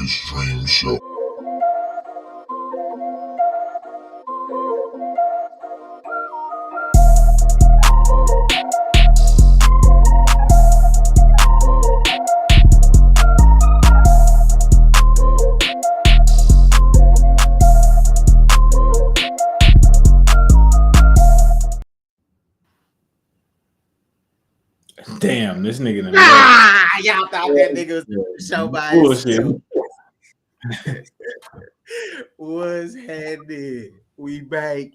Rich Dream Show. Damn, this nigga done y'all thought that nigga was doing the show by bullshit. himself. What's happening? We back.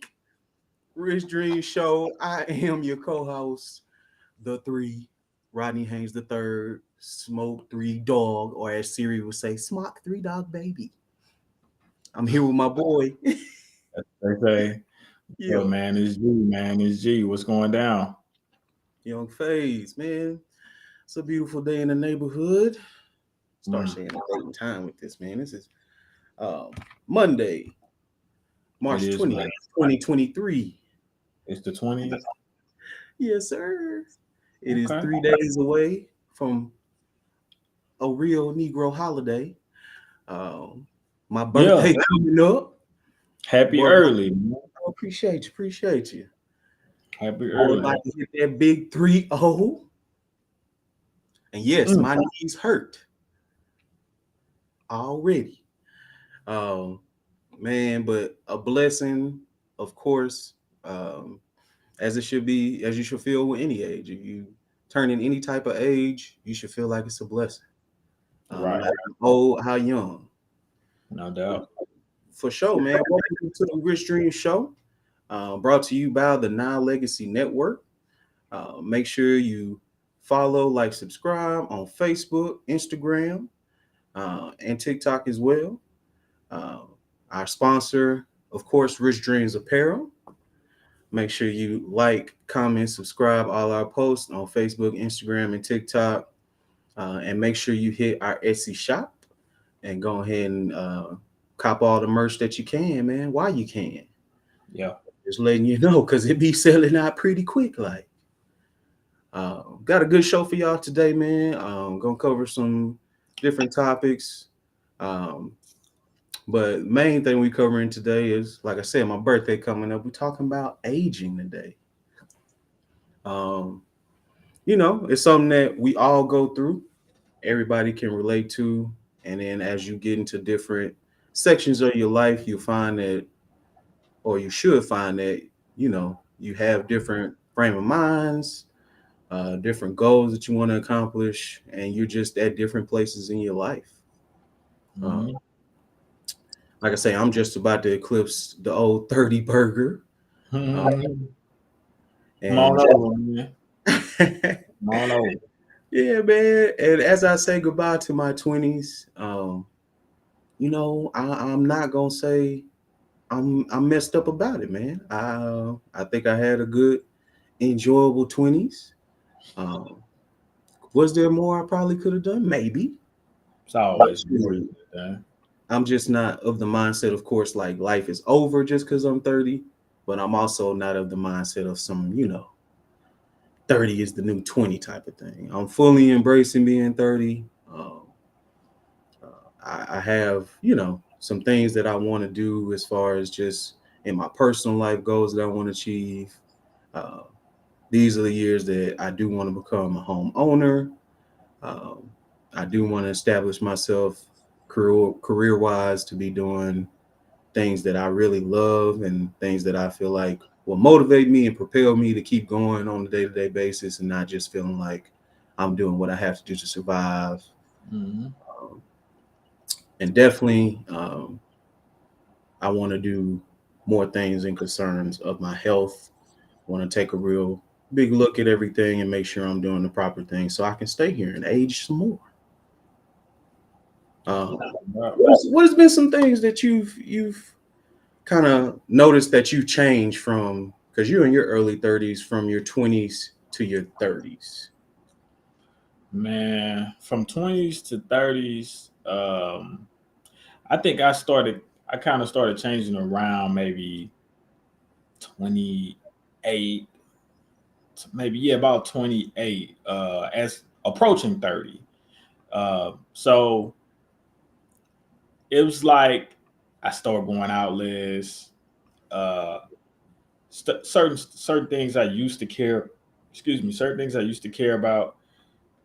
Rich Dream Show. I am your co-host, the three, Rodney Haynes the third, Smok3og, or as Siri would say, Smok3og baby. I'm here with my boy. They say, yo, man, it's G, man, it's G. What's going down? Young Phase, man. It's a beautiful day in the neighborhood. Start saying the date and time with this, man. This is Monday, March 20th, 2023. It's the 20th? Yes, sir. It is 3 days away from a real Negro holiday. My birthday coming up. Happy early. Man. I appreciate you. Happy early. I'd like to hit that big 3-0. And yes, my knees hurt already. Man, but a blessing, of course, as it should be, as you should feel with any age. If you turn in any type of age, you should feel like it's a blessing. Right. No matter how old, how young. No doubt. For sure, man. Welcome to the Rich Dream Show, brought to you by the Now Legacy Network. Make sure you follow, like, subscribe on Facebook, Instagram, and TikTok as well. Our sponsor, of course, Rich Dreams Apparel. Make sure you like, comment, subscribe all our posts on Facebook, Instagram, and TikTok. And make sure you hit our Etsy shop and go ahead and cop all the merch that you can, man, while you can. Yeah. Just letting you know, because it be selling out pretty quick. Like, got a good show for y'all today, man. Gonna cover some different topics. But main thing we covering today is, like I said, my birthday coming up. We're talking about aging today. You know, it's something that we all go through. Everybody can relate to. And then as you get into different sections of your life, you find that, or you should find that, you know, you have different frame of minds, different goals that you want to accomplish, and you're just at different places in your life. Like I say, I'm just about to eclipse the old 30 burger. Come on over, man. Come on over. Yeah, man. And as I say goodbye to my 20s, you know, I'm not gonna say I'm messed up about it, man. I think I had a good, enjoyable 20s. Was there more I probably could have done? Maybe. It's always more. I'm just not of the mindset, of course, like life is over just because I'm 30, but I'm also not of the mindset of some, you know, 30 is the new 20 type of thing. I'm fully embracing being 30. I have, you know, some things that I want to do as far as just in my personal life goals that I want to achieve. These are the years that I do want to become a homeowner. I do want to establish myself career-wise to be doing things that I really love and things that I feel like will motivate me and propel me to keep going on a day-to-day basis and not just feeling like I'm doing what I have to do to survive. And definitely, I want to do more things in concerns of my health. I want to take a real big look at everything and make sure I'm doing the proper thing so I can stay here and age some more. What has been some things that you've kind of noticed that you changed from, because you're in your early 30s, from your 20s to your 30s? Man, from 20s to 30s, I think I kind of started changing around maybe 28, maybe about 28, as approaching 30. So it was like I started going out less. Uh, certain things I used to care. Excuse me. Certain things I used to care about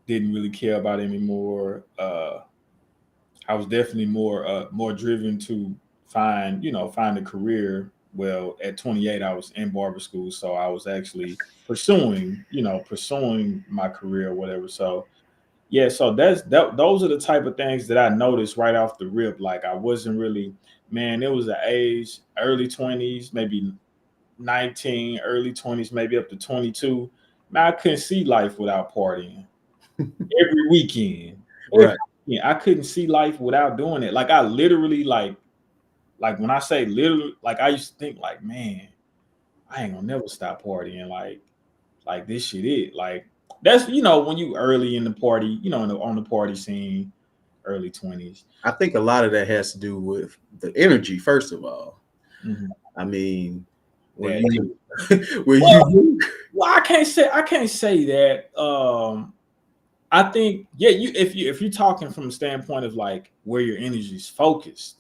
didn't really care about anymore. I was definitely more driven to find a career. Well, at 28, I was in barber school, so I was actually pursuing my career or whatever. So yeah, so those are the type of things that I noticed right off the rip. Like I wasn't really, man. It was an age, early 20s, maybe 19, early 20s, maybe up to 22. Man, I couldn't see life without partying every weekend. Every Right. weekend. I couldn't see life without doing it. Like I literally like when I say literally, like I used to think like, man, I ain't gonna never stop partying. Like this shit it. Like that's when you early in the party, on the party scene, early 20s. I think a lot of that has to do with the energy, first of all. Mm-hmm. I mean, when That you too. when Well, you well, I can't say that. I think yeah, if you're talking from a standpoint of like where your energy is focused.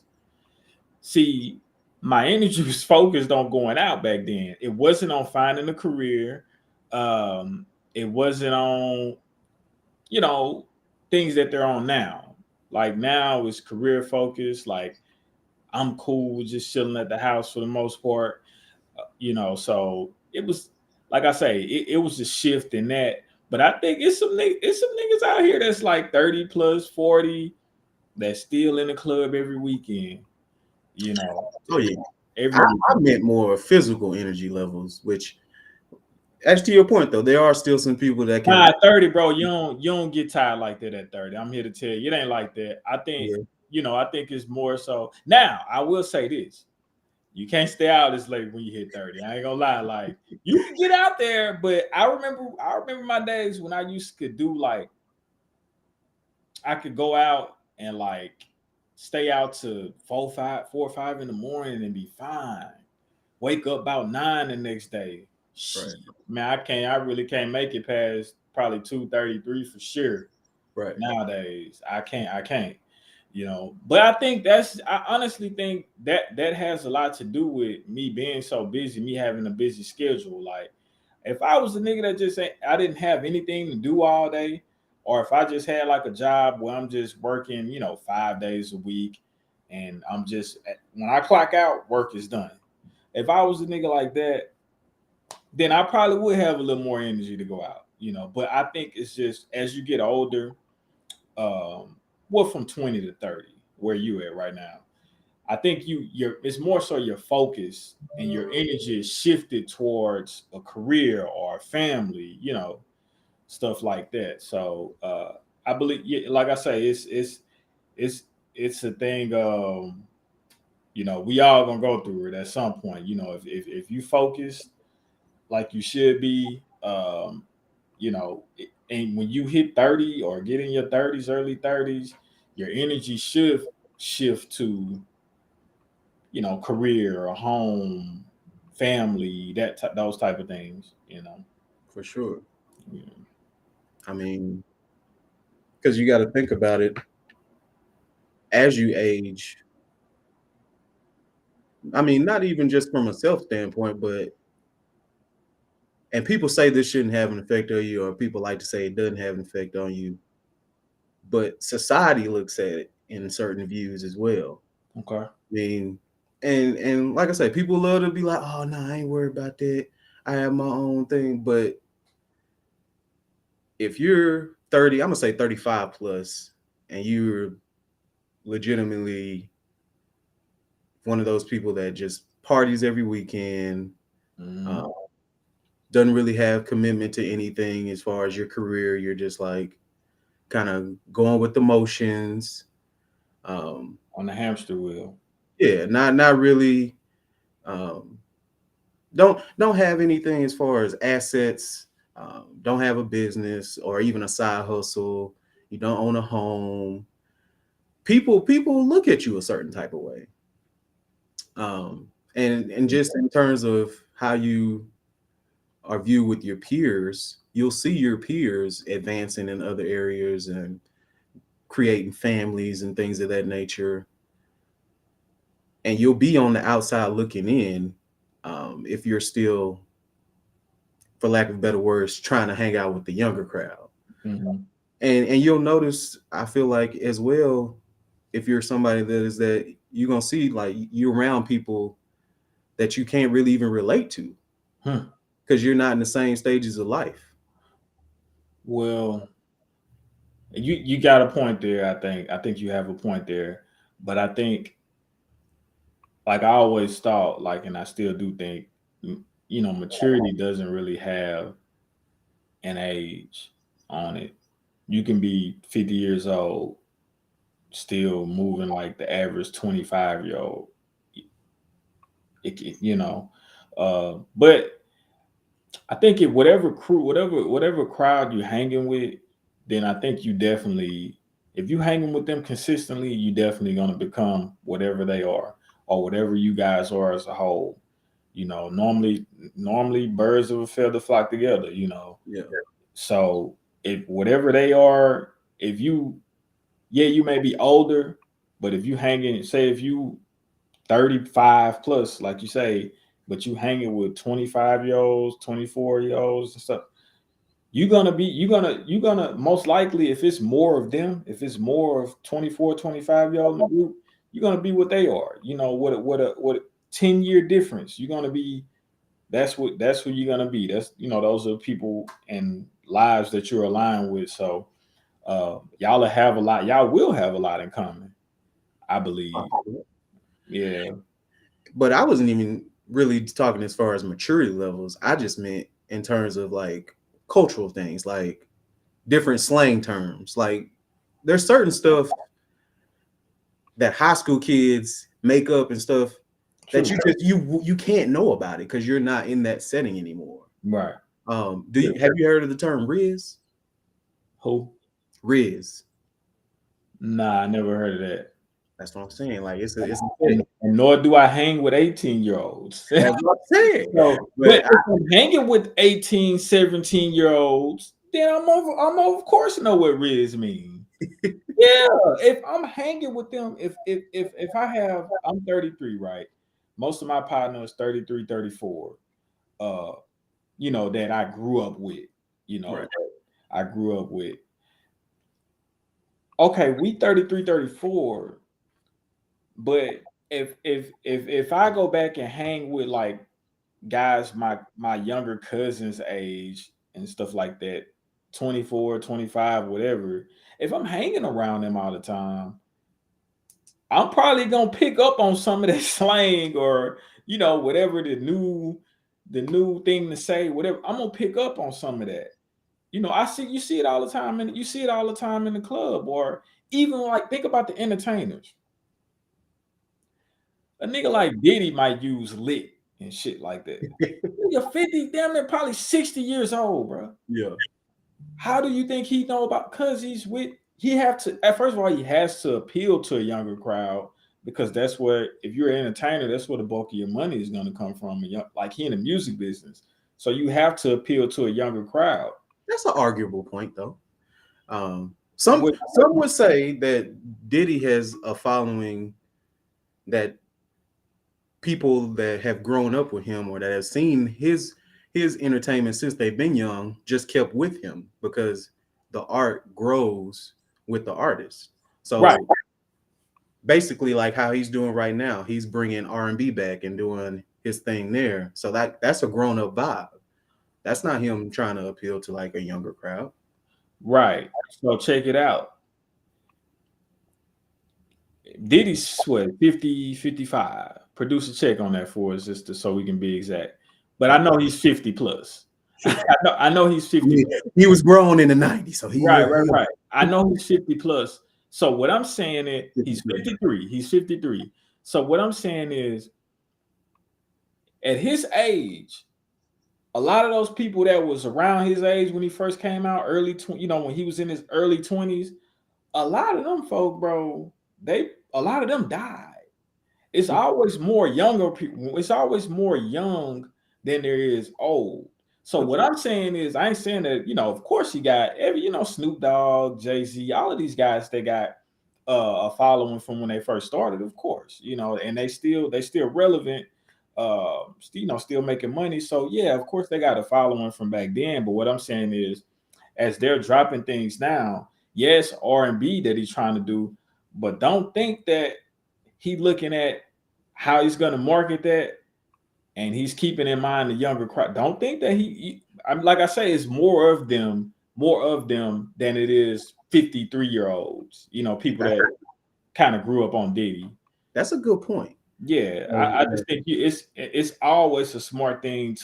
See, my energy was focused on going out back then. It wasn't on finding a career. It wasn't on you know things that they're on now. Like now it's career focused. Like I'm cool with just chilling at the house for the most part. So it was like I say, it was a shift in that. But I think it's some niggas out here that's like 30 plus 40 that's still in the club every weekend. You know, oh yeah, every I weekend. meant more physical energy levels, which as to your point though, there are still some people that can. Nah, at 30, bro, you don't get tired like that at 30. I'm here to tell you, it ain't like that. Yeah. I think it's more so. Now, I will say this. You can't stay out this late when you hit 30. I ain't gonna lie. Like you can get out there, but I remember my days when I used to do like I could go out and like stay out to 4 or 5 in the morning and be fine. Wake up about 9 the next day. Right. Shit. Man, I really can't make it past probably 2:33 for sure. Right. Nowadays. I can't. But I honestly think that has a lot to do with me being so busy, me having a busy schedule. Like if I was a nigga that just ain't, I didn't have anything to do all day, or if I just had like a job where I'm just working, 5 days a week, and I'm just when I clock out, work is done. If I was a nigga like that, then I probably would have a little more energy to go out. But I think it's just as you get older, from 20 to 30, where you at right now. I think it's more so your focus and your energy is shifted towards a career or a family, stuff like that. So I believe, yeah, like I say, it's it's a thing. We all gonna go through it at some point. If you focus like you should be, and when you hit 30 or get in your 30s, early 30s, your energy should shift to career or home, family, those type of things. For sure. Yeah. I mean, because you got to think about it as you age. I mean, not even just from a self standpoint, but and people say this shouldn't have an effect on you, or people like to say it doesn't have an effect on you, but society looks at it in certain views as well. Okay. I mean, and like I said, people love to be like, "Oh no, I ain't worried about that. I have my own thing." But if you're 30, I'm gonna say 35 plus, and you're legitimately one of those people that just parties every weekend, Mhm. uh, doesn't really have commitment to anything as far as your career. You're just like kind of going with the motions. Um, On the hamster wheel. yeah, not really. Um, don't have anything as far as assets. Don't have a business or even a side hustle. You don't own a home. People look at you a certain type of way. And just in terms of how you are viewed with your peers, you'll see your peers advancing in other areas and creating families and things of that nature. and you'll be on the outside looking in, if you're still, for lack of better words, trying to hang out with the younger crowd. Mm-hmm. And you'll notice, I feel like as well, if you're somebody that you're gonna see like you're around people that you can't really even relate to because you're not in the same stages of life. Well, you got a point there. I think you have a point there, but I think, like I always thought, like, and I still do think, maturity doesn't really have an age on it. You can be 50 years old, still moving like the average 25-year-old. But I think if whatever crew, whatever crowd you're hanging with, then I think you definitely, if you hanging with them consistently, you definitely gonna become whatever they are or whatever you guys are as a whole. Normally birds of a feather flock together. Yeah. So if whatever they are, if you, yeah, you may be older, but if you hanging, say if you 35 plus, like you say, but you hanging with 25-year-olds, 24-year-olds and stuff, you're gonna most likely, if it's more of them, if it's more of 24, 25-year-old in the group, you're gonna be what they are. What a 10-year difference. You're gonna be, that's who you're gonna be. That's, those are people and lives that you're aligned with. So y'all will have a lot in common, I believe. Yeah. But I wasn't even really talking as far as maturity levels. I just meant in terms of like cultural things, like different slang terms. Like there's certain stuff that high school kids make up and stuff True. that you can't know about it because you're not in that setting anymore. Right. Have you heard of the term Riz? Who? Riz. Nah, I never heard of that. That's what I'm saying. Like it's a And nor do I hang with 18-year-olds. that's what I'm saying. But if I'm hanging with 18, 17-year-olds, then I'm of course know what Riz means. Yeah. If I'm hanging with them, if I'm 33, right? Most of my partners 33, 34. That I grew up with, Right. I grew up with. Okay, we 33, 34. But if I go back and hang with like guys my younger cousins age and stuff like that, 24, 25, whatever, if I'm hanging around them all the time, I'm probably gonna pick up on some of that slang or whatever the new thing to say, whatever. I'm gonna pick up on some of that. You see it all the time, and you see it all the time in the club, or even like think about the entertainers. A nigga like Diddy might use lit and shit like that. Nigga 50, damn near probably 60 years old, bro. Yeah. How do you think he know about? Because he have to, first of all, he has to appeal to a younger crowd, because that's where, if you're an entertainer, that's where the bulk of your money is going to come from. Like he in the music business. So you have to appeal to a younger crowd. That's an arguable point though. Some would say that Diddy has a following that people that have grown up with him or that have seen his entertainment since they've been young just kept with him because the art grows with the artist. So right. Basically, like how he's doing right now, he's bringing R&B back and doing his thing there. So that's a grown up vibe. That's not him trying to appeal to like a younger crowd. Right. So check it out. Diddy's what, 50, 55. Produce a check on that for us just so we can be exact. But I know he's 50 plus. I know he's 50. He was grown in the 90s. So right. I know he's 50 plus. So what I'm saying is he's 53. He's 53. So what I'm saying is at his age, a lot of those people that was around his age when he first came out, when he was in his early 20s, a lot of them folk, bro, a lot of them died. It's always more younger people. It's always more young than there is old. So what I'm saying is, I ain't saying that, of course you got Snoop Dogg, Jay-Z, all of these guys, they got a following from when they first started, of course, and they still relevant, still making money. So yeah, of course they got a following from back then. But what I'm saying is, as they're dropping things now, yes, R&B that he's trying to do, but don't think that he looking at how he's going to market that, and he's keeping in mind the younger crowd. Don't think that I'm like I say, it's more of them than it is 53-year-olds. People that kind of grew up on Diddy. That's a good point. Yeah, I just think it's always a smart thing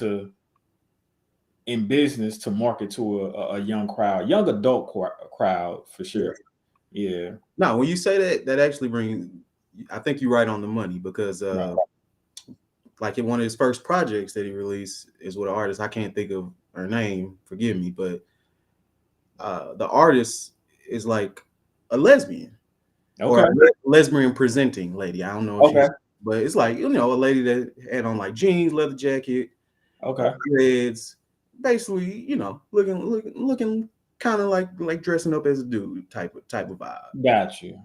in business to market to a young crowd, young adult crowd for sure. Yeah. No, when you say that, that actually brings, I think you're right on the money because Right. like in one of his first projects that he released is with an artist, I can't think of her name, forgive me, but the artist is like a lesbian or Okay. a lesbian presenting lady. I don't know if Okay. she's, but it's like, a lady that had on like jeans, leather jacket, Okay. dreads, basically, looking kind of like dressing up as a dude type of vibe. Got you.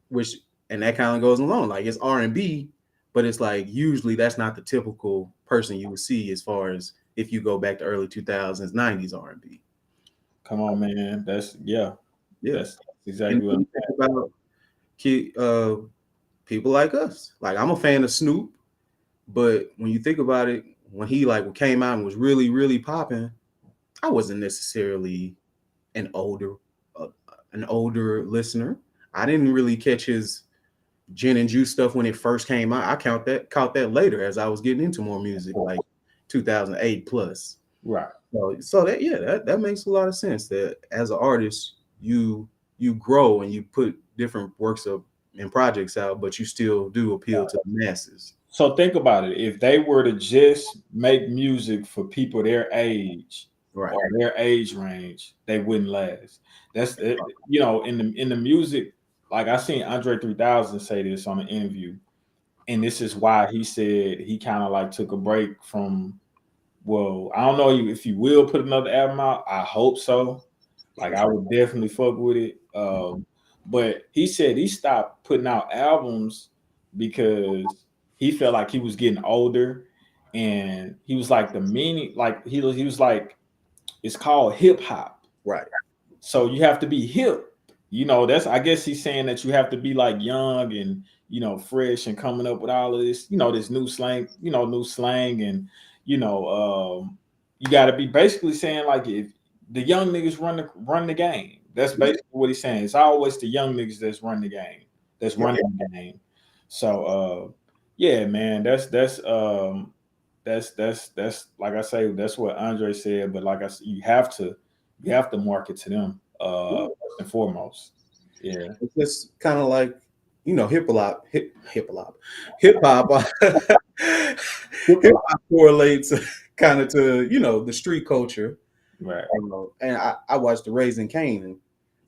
Which, and that kind of goes along, like it's R&B, but it's like usually that's not the typical person you would see as far as if you go back to early 2000s, 90s R&B. Come on, man. That's Yeah. That's And exactly what when I'm you think about people like us, like I'm a fan of Snoop, but when you think about it, when he like came out and was really, really popping, I wasn't necessarily an older uh, an older listener. I didn't really catch his gin and juice stuff when it first came out. I caught that later as I was getting into more music, like 2008 plus. right. So that, yeah, that makes a lot of sense. That as an artist, you grow and you put different works of and projects out, but you still do appeal to the masses. So think about it. If they were to just make music for people their age Right. or their age range, they wouldn't last. That's it. In the music, like I seen Andre 3000 say this on an interview, and this is why he said he kind of like took a break from. Well, I don't know if he will put another album out. I hope so. Like I would definitely fuck with it. But he said he stopped putting out albums because he felt like he was getting older, and he was like the meaning, like he was like, it's called hip hop. Right. So you have to be hip. That's, I guess he's saying that you have to be like young and fresh and coming up with all of this, this new slang, and you got to be basically saying like if the young niggas run the game. That's basically what he's saying. It's always the young niggas that's run the game, that's Yeah. running the game. So yeah, man, that's like I say, that's what Andre said. But like I said, you have to market to them first and foremost. Yeah. It's just kind of like, hip hop hip hop correlates kind of to the street culture. Right. And I watched the Raising Cane,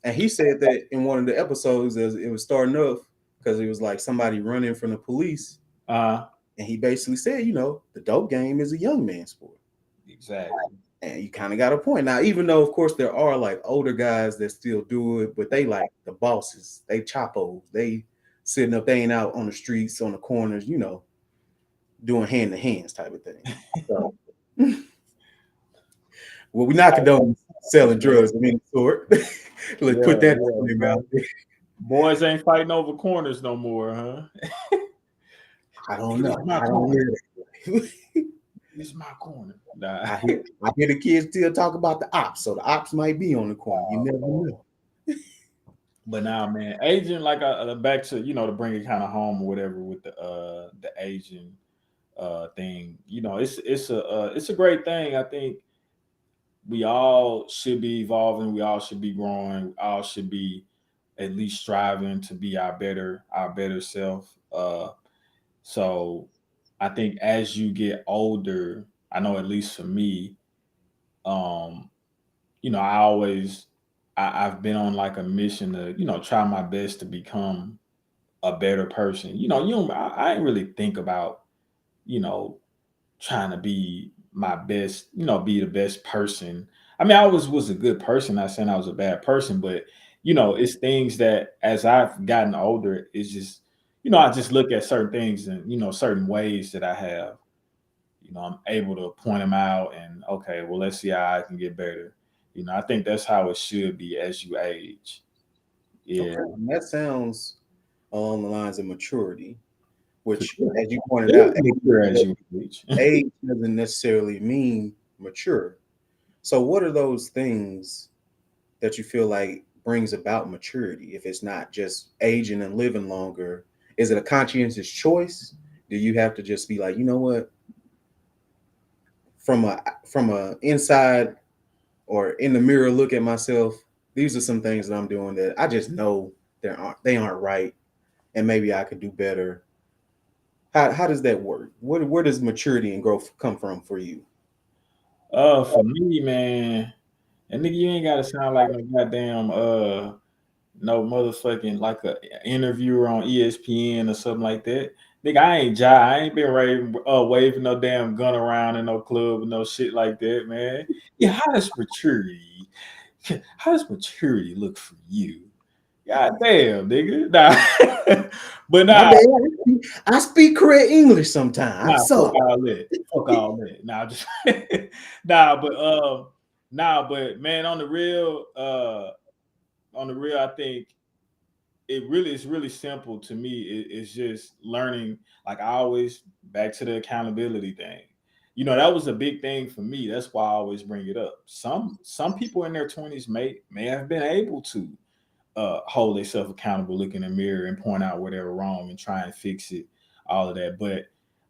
and he said that in one of the episodes as it was starting off because it was like somebody running from the police, Uh and he basically said, the dope game is a young man's sport. exactly. And you kind of got a point. Now, even though, of course, there are like older guys that still do it, but they like the bosses, they chapos, they sitting up, they ain't out on the streets, on the corners, doing hand to hands type of thing. So, well, we not condone selling drugs of any sort. Let's put that out there. Boys ain't fighting over corners no more, huh? I don't know. I don't hear that. It's my corner. Nah. I hear the kids still talk about the ops, so the ops might be on the corner. You never know. But now, man, Asian, like back to to bring it kind of home or whatever with the Asian thing. It's a great thing. I think we all should be evolving. We all should be growing. We all should be at least striving to be our better self. So I think as you get older, I know at least for me, um, I always I've been on like a mission to try my best to become a better person. I ain't really think about you know trying to be my best, be the best person. I mean, I always was a good person. Not saying I was a bad person, but it's things that as I've gotten older, it's just, I just look at certain things and, certain ways that I have, I'm able to point them out and, okay, well, let's see how I can get better. I think that's how it should be as you age. Okay, Yeah. and that sounds along the lines of maturity, For which, sure. as you pointed It out, is mature as you age. age doesn't necessarily mean mature. So, what are those things that you feel like brings about maturity? If it's not just aging and living longer, is it a conscientious choice? Do you have to just be like, you know what, from a inside or in the mirror look at myself, these are some things that I'm doing that I just know they aren't right, and maybe I could do better. How does that work? Where does maturity and growth come from for you? For me, man, and nigga, you ain't gotta sound like no goddamn no motherfucking like a interviewer on ESPN or something like that. Nigga, I ain't been waving no damn gun around in no club and no shit like that, man. Yeah, how does maturity look for you? God damn, nigga. Nah. But My nah, bad. I speak correct English sometimes. I'm nah, fuck sorry. all that. Fuck all that. Nah, just nah, but man, on the real, I think it's really simple to me. It's just learning, like I always back to the accountability thing. That was a big thing for me. That's why I always bring it up. Some people in their 20s may have been able to hold themselves accountable, look in the mirror and point out where they were wrong and try and fix it, all of that. But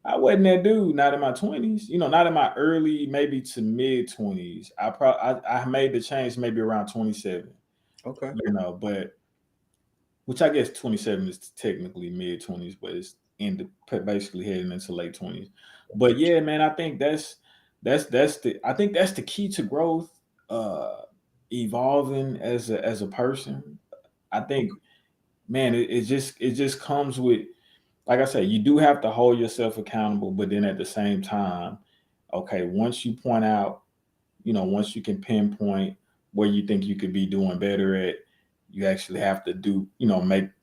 I wasn't that dude, not in my 20s, not in my early, maybe to mid 20s. I made the change maybe around 27, Okay. but which I guess 27 is technically mid 20s, but it's basically heading into late 20s. But yeah, man, I think that's the key to growth, uh evolving as a person. I think, man, it just comes with, like I said, you do have to hold yourself accountable, but then at the same time, okay, once you point out, once you can pinpoint where you think you could be doing better at, you actually have to do,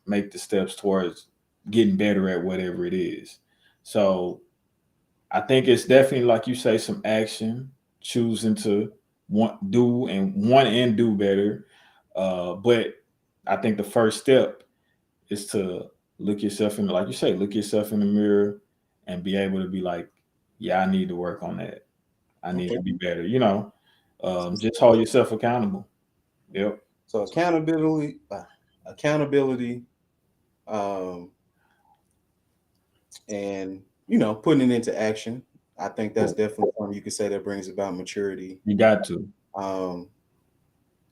make the steps towards getting better at whatever it is. So I think it's definitely, like you say, some action, choosing to want and do better. But I think the first step is to like you say, look yourself in the mirror and be able to be like, yeah, I need to work on that. I need Okay. to be better. Just hold yourself accountable. Yep. So accountability, um, and putting it into action. I think that's definitely something you could say that brings about maturity. You got to. Um,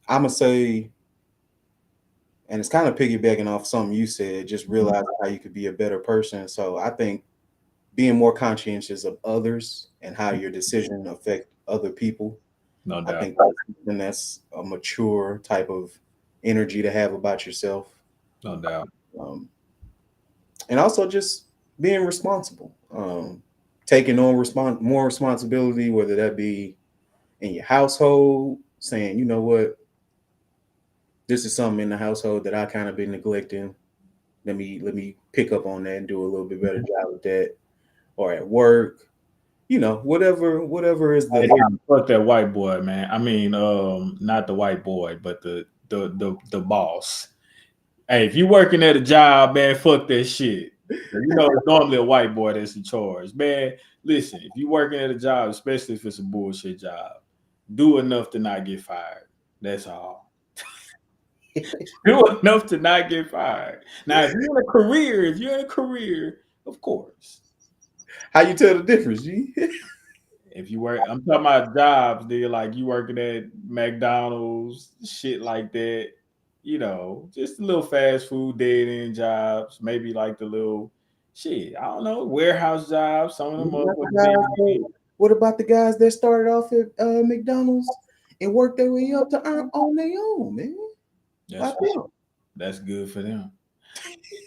I'm gonna say, and it's kind of piggybacking off something you said, just realize how you could be a better person. So I think being more conscientious of others and how your decision affect other people. No I doubt. think that's a mature type of energy to have about yourself. No doubt. Um, and also just being responsible, taking on more responsibility, whether that be in your household, saying, you know what, this is something in the household that I kind of been neglecting. Let me pick up on that and do a little bit better job with that. Or at work, whatever is Hey, the nah, fuck that white boy, man. I mean, not the white boy, but the boss. Hey, if you working at a job, man, fuck that shit. It's normally a white boy that's in charge. Man, listen, if you working at a job, especially if it's a bullshit job, do enough to not get fired. That's all. Do enough to not get fired. Now, if you're in a career, of course. how you tell the difference, G? If you work, I'm talking about jobs, they're like you working at McDonald's, shit like that. Just a little fast food dead end jobs, maybe like the little shit. I don't know, warehouse jobs. Some of them motherfuckers. What about the guys that started off at McDonald's and worked their way up to earn on their own, man? That's Like them. that's good for them.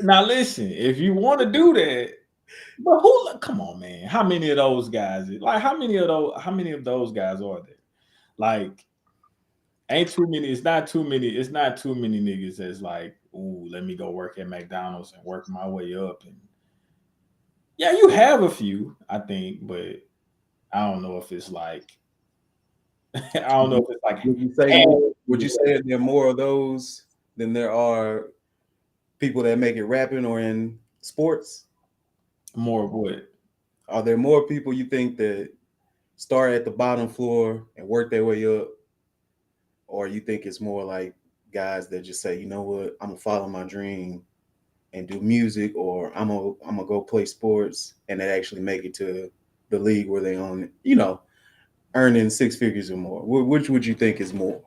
Now listen, if you want to do that, but come on, man. How many of those guys? Like how many of those guys are there? Like Ain't too many. It's not too many. It's not too many niggas that's like, ooh, let me go work at McDonald's and work my way up. And yeah, you have a few, I think, but I don't know if it's like, I don't know if it's like Would you say half. more? Would you say that there are more of those than there are people that make it rapping or in sports? More of what? Are there more people you think that start at the bottom floor and work their way up, or you think it's more like guys that just say, you know what, I'm gonna follow my dream and do music, or I'm gonna go play sports and they actually make it to the league where they own, earning six figures or more? Which would you think is more?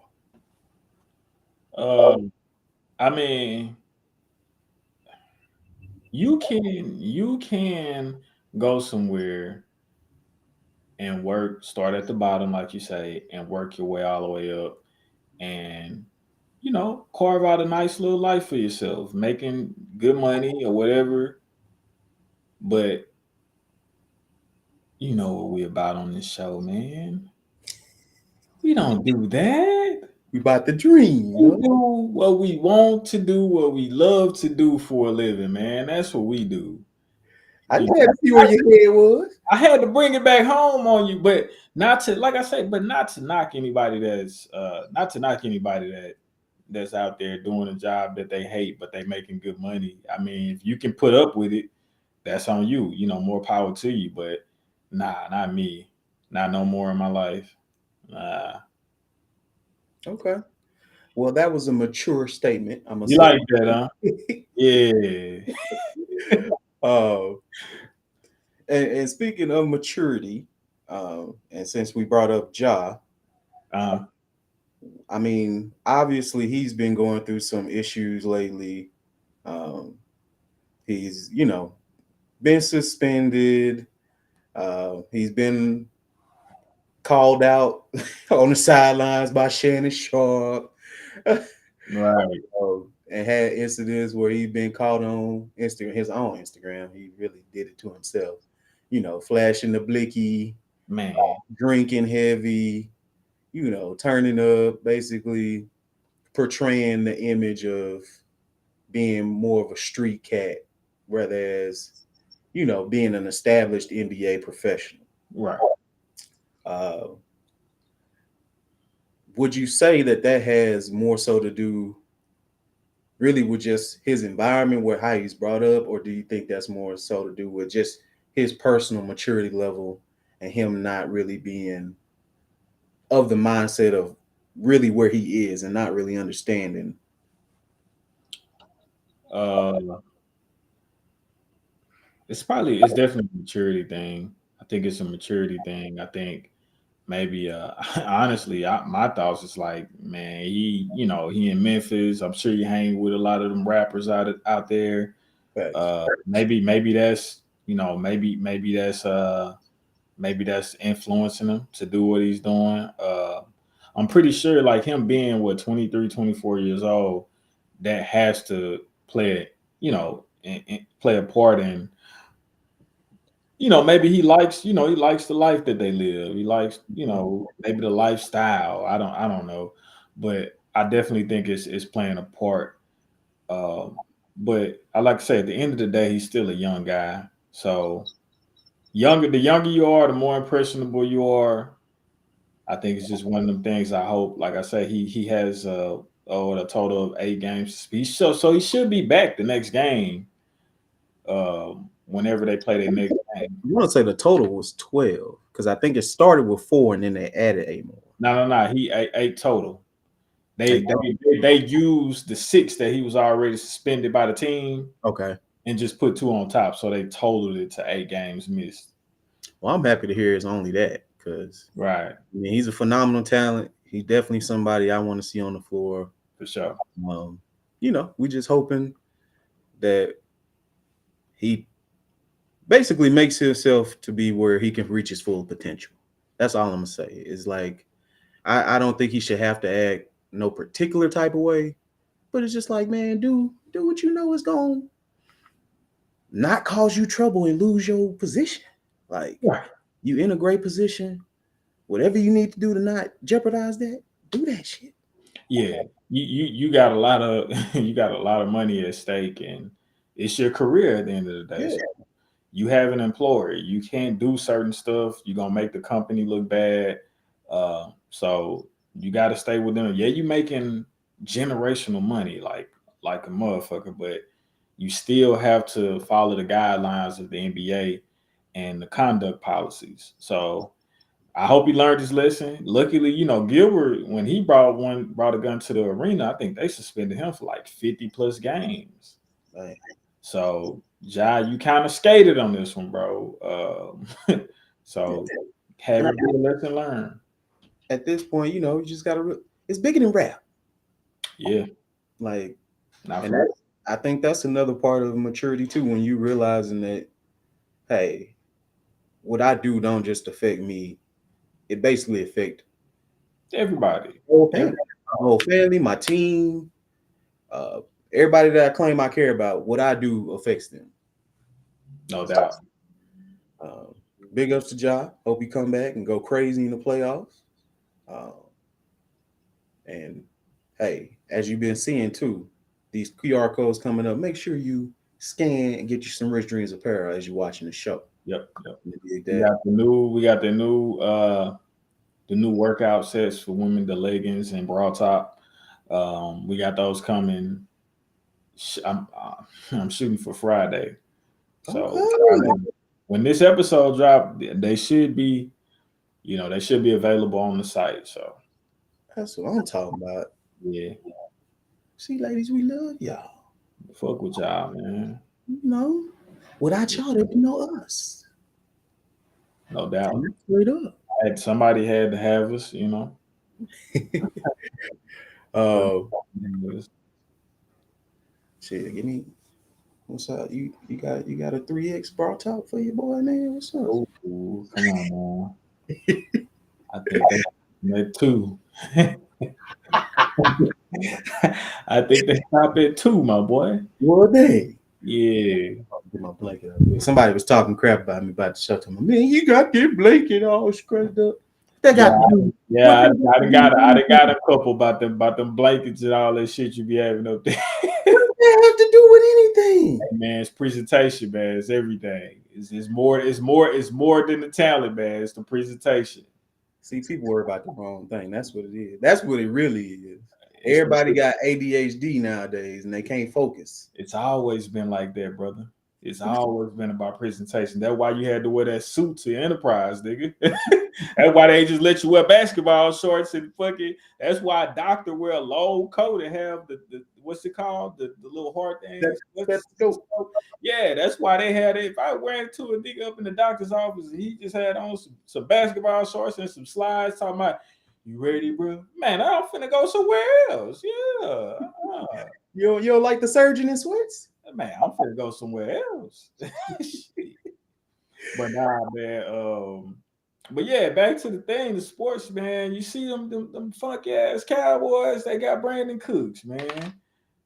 Um, I mean, you can go somewhere and work, start at the bottom, like you say, and work your way all the way up, and carve out a nice little life for yourself, making good money or whatever. But you know what we about on this show, man. We don't do that. We about the dream, We do what we want to do, what we love to do for a living, man. That's what we do. I You just had know, to see where your head was. I had to bring it back home on you, but not to, like I said, but not to knock anybody not to knock anybody that's out there doing a job that they hate, but they making good money. I mean, if you can put up with it, that's on you. More power to you. But nah, not me. Not no more in my life. Nah. Okay. Well, that was a mature statement, I'm gonna You say. like that, huh? Yeah. uh, and speaking of maturity, and since we brought up Ja, Uh, I mean, obviously he's been going through some issues lately. Um, he's, been suspended. He's been called out on the sidelines by Shannon Sharp. right. And had incidents where he'd been caught on Instagram, his own Instagram. He really did it to himself. Flashing the blicky, Man. drinking heavy, turning up, basically portraying the image of being more of a street cat, whereas, being an established NBA professional. Right. Uh, would you say that has more so to do really with just his environment, where how he's brought up, or do you think that's more so to do with just his personal maturity level and him not really being of the mindset of really where he is and not really understanding? Uh it's definitely a maturity thing. I think it's a maturity thing. I think maybe honestly, my thoughts is like, man, he in Memphis. I'm sure he hang with a lot of them rappers out there. Facts. Maybe that's maybe that's influencing him to do what he's doing. I'm pretty sure like him being what 23, 24 years old, that has to play and play a part in, maybe he likes the life that they live. He likes, maybe the lifestyle. I don't know. But I definitely think it's playing a part. But I like to say at the end of the day, he's still a young guy. So the younger you are, the more impressionable you are. I think it's just one of them things. I hope, like I say, he has a total of 8 games. He should be back the next game. Whenever they play their next game. You want to say the total was 12, because I think it started with 4 and then they added 8 more. No. He eight total. They, Eight they they used the 6 that he was already suspended by the team Okay. and just put 2 on top, so they totaled it to 8 games missed. Well, I'm happy to hear it's only that, because Right, he's a phenomenal talent. He's definitely somebody I want to see on the floor. for sure. We just hoping that he basically makes himself to be where he can reach his full potential. That's all I'm gonna say. Is like I don't think he should have to act no particular type of way, but it's just like, man, do what you know is going to not cause you trouble and lose your position. Like, Right. you in a great position. Whatever you need to do to not jeopardize that, do that shit. Yeah, you got a lot of you got a lot of money at stake, and it's your career at the end of the day. Yeah, So you have an employer. You can't do certain stuff. You're gonna make the company look bad. So you got to stay with them. Yeah, you making generational money like a motherfucker, but you still have to follow the guidelines of the NBA and the conduct policies. So I hope he learned his lesson. Luckily, Gilbert, when he brought a gun to the arena, I think they suspended him for like 50 plus games. man. So, Ja, you kind of skated on this one, bro. So, have And it be a lesson learned. at this point, you just gotta. It's bigger than rap. Yeah, Like, not and for real. I think that's another part of maturity too. When you realizing that, hey, what I do don't just affect me. It basically affect Everybody. whole family, Everybody. my whole family, my team, uh, everybody that I claim I care about. What I do affects them. No doubt. Um, Big ups to Ja. Hope he come back and go crazy in the playoffs. Um, and hey, as you've been seeing too, these QR codes coming up. Make sure you scan and get you some Rich Dreams apparel as you're watching the show. Yep, yep. You dig We that? got the new workout sets for women, the leggings and bra top. We got those coming. I'm shooting for Friday. So Okay, when this episode drop, they should be, they should be available on the site. So that's what I'm talking about. yeah, See, ladies, we love y'all. fuck with y'all, man. You know, without y'all, there be no us. No And doubt. that's straight up. Somebody had to have us. But uh, shit, give me what's up? You got a 3X bar top for your boy, man? What's up? oh, come on, man. I think they two. I think they stop at two, my boy. Well, dang. Yeah. Get my blanket up there. Somebody was talking crap about me about the show. To me, man, you got that blanket all scrunched up. They Yeah, got to do yeah, what they got I to done do. I done got a couple about them blankets and all that shit you be having up there. What do they have to do with anything? Man, it's presentation, man. It's everything. It's more than the talent, man. It's the presentation. See, people worry about the wrong thing. That's what it is. That's what it really is. It's Everybody got ADHD nowadays, and they can't focus. it's always been like that, brother. It's always been about presentation. That's why you had to wear that suit to Enterprise, nigga. That's why they just let you wear basketball shorts and fucking. That's why a doctor wear a long coat and have the what's it called, the little heart thing. That's dope. Yeah, that's why they had it. If I ran to a nigga up in the doctor's office and he just had on some basketball shorts and some slides, talking about, you ready, bro? Man, I'm finna go somewhere else. Yeah. You don't like the surgeon in sweats? Man, I'm finna go somewhere else. But nah, man. But yeah, back to the thing, the sports, man. You see them funky ass Cowboys. They got Brandon Cooks, man.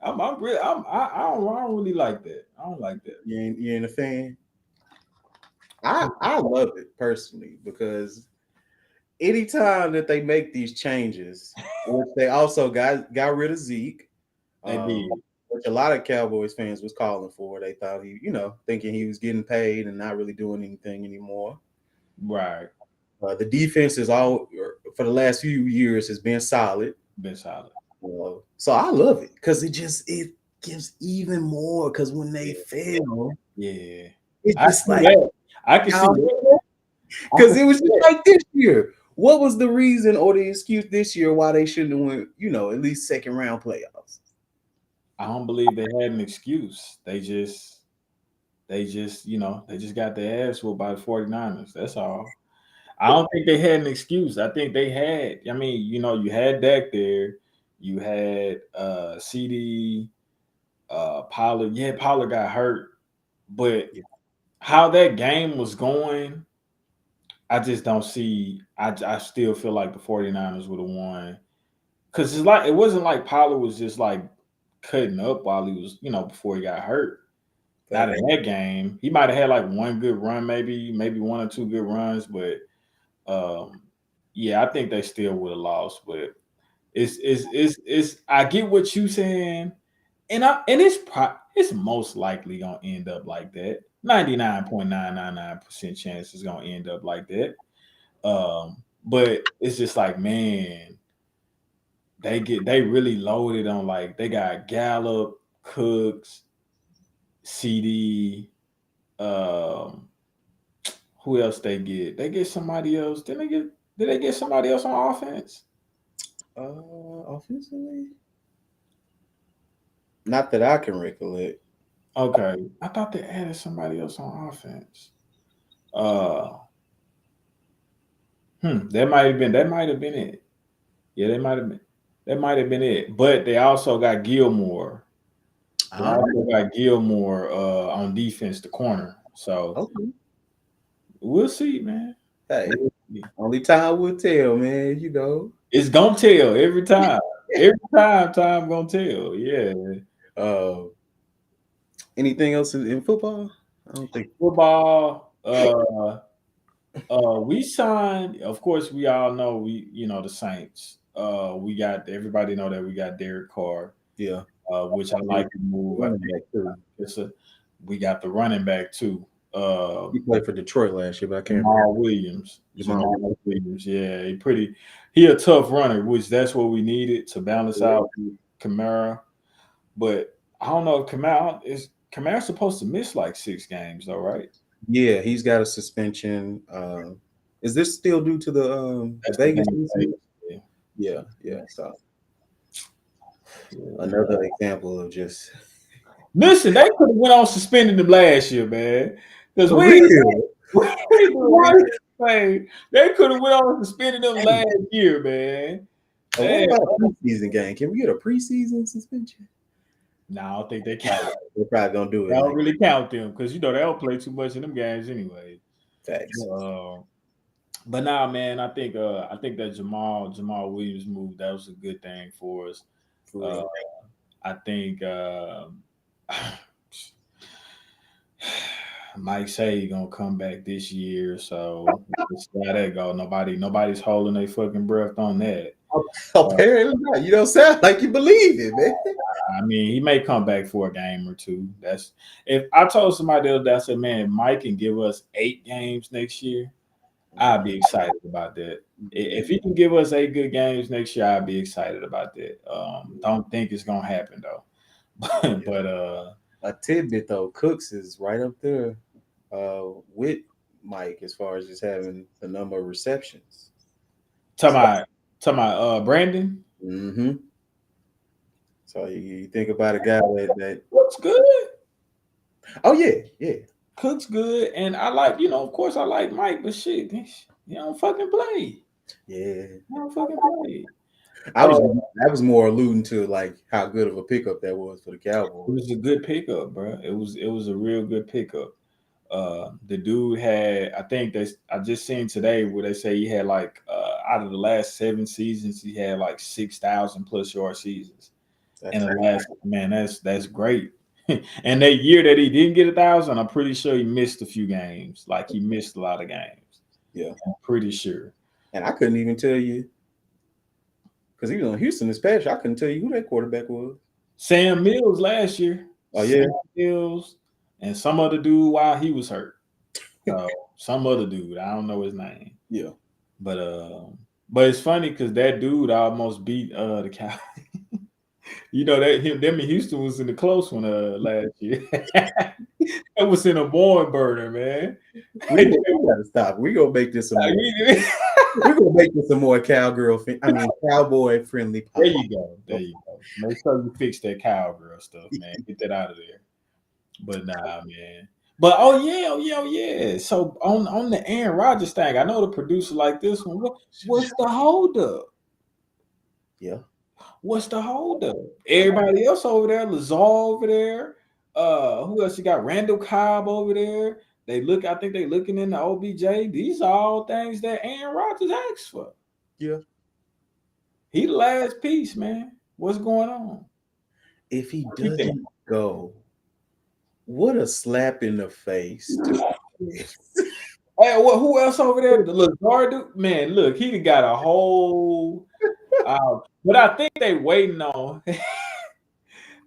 I'm really, I don't really like that. I don't like that. You ain't a fan? I love it personally because anytime that they make these changes, which they also got rid of Zeke, They did. which a lot of Cowboys fans was calling for. They thought thinking he was getting paid and not really doing anything anymore. Right. The defense is all for the last few years has been solid. Been solid. So I love it because it gives even more. Because when they fail, Yeah. it's I just see like that. I can see that. because it was just like this year. What was the reason or the excuse this year why they shouldn't have went, at least second round playoffs? I don't believe they had an excuse. They just got their ass whooped by the 49ers. That's all. I don't think they had an excuse. I think they had, you had Dak there, you had CD, Pollard. Yeah, Pollard got hurt, but how that game was going, I just don't see. I still feel like the 49ers would have won. Cause it wasn't like Pollard was just like cutting up while he was, before he got hurt. Not in that game. He might have had like one good run, maybe one or two good runs, but yeah, I think they still would have lost. But It's I get what you saying, and it's most likely gonna end up like that. 99.999% chance it's gonna end up like that. But it's just like, man, they really loaded on, like, they got Gallup, Cooks, CD, um, who else they get? They get somebody else. Did they get somebody else on offense? Offensively, not that I can recollect. Okay. I thought they added somebody else on offense. Uh that might have been it. Yeah, that might have been it. But they also got Gilmore. They Ah, also got Gilmore on defense, the corner. So okay. we'll see, man. Hey, We'll see. only time will tell, man. You know. It's gonna tell every time. Every time gonna tell. Yeah. Uh, anything else in football? I don't think. Football. We signed. Of course, we all know the Saints. We got everybody know that we got Derek Carr, Yeah, which I like to move. I running think back too. we got the running back too. He played for Detroit last year, but I can't remember. Jamal Williams. Jamal. Williams. Yeah, he a tough runner, which that's what we needed to balance out Kamara. But I don't know if Kamara supposed to miss like 6 games though, right? Yeah, he's got a suspension. Is this still due to the That's the Vegas thing. incident? Yeah. Yeah. So Yeah. another example of just Listen, they could have went on suspending them last year, man. Because for real. they could have went on suspending them last year, man. What Hey, about a preseason game? Can we get a preseason suspension? no, I don't think they count. They're probably gonna do They it. don't really count them because they don't play too much in them games anyway. Facts. But now, man, I think that Jamal Williams move, that was a good thing for us. For Uh, real. I think Mike say he gonna come back this year, so let's see how that go. Nobody's holding their fucking breath on that. Apparently not. You don't sound like you believe it, man. I mean, he may come back for a game or two. That's if I told somebody the other day, I said, man, Mike can give us 8 games next year, I'd be excited about that. If he can give us 8 good games next year, I'd be excited about that. Don't think it's gonna happen though. but A tidbit though, Cooks is right up there with Mike as far as just having the number of receptions. talking about Brandon. Mm-hmm. So you think about a guy that Looks good. oh yeah. Cook's good, and I like, of course, I like Mike, but shit, he don't fucking play. Yeah. He don't fucking play. I was more alluding to like how good of a pickup that was for the It Cowboys. was a good pickup, bro. It was a real good pickup. The dude had, I think I just seen today where they say he had like out of the last 7 seasons, he had like 6,000 plus yard seasons. That's And the last, man, that's great. And that year that he didn't get 1,000, I'm pretty sure he missed a few games. Like he missed a lot of games. yeah. I'm pretty sure. And I couldn't even tell you because he was on Houston this past year. I couldn't tell you who that quarterback was. Sam Mills last year. Oh yeah. Sam Mills and some other dude while he was hurt. Some other dude. I don't know his name. Yeah. But it's funny because that dude almost beat the Cowboys. Them in Houston was in the close one last year. That was in a barn burner, man. We gotta stop. We're gonna make this some more cowboy friendly. There you go. Make sure you fix that cowgirl stuff, man. Get that out of there. But nah, man. But oh yeah. So on the Aaron Rodgers thing, I know the producer like this one. What's the holdup? Yeah. What's the holdup? Everybody else over there, Lazar over there. Who else you got? Randall Cobb over there. I think they looking in the OBJ. These are all things that Aaron Rodgers asked for. Yeah. He the last piece, man. What's going on? If he doesn't go, what a slap in the face. Hey, who else over there? The Lazar dude? Man, look, he got a whole But I think they waiting on.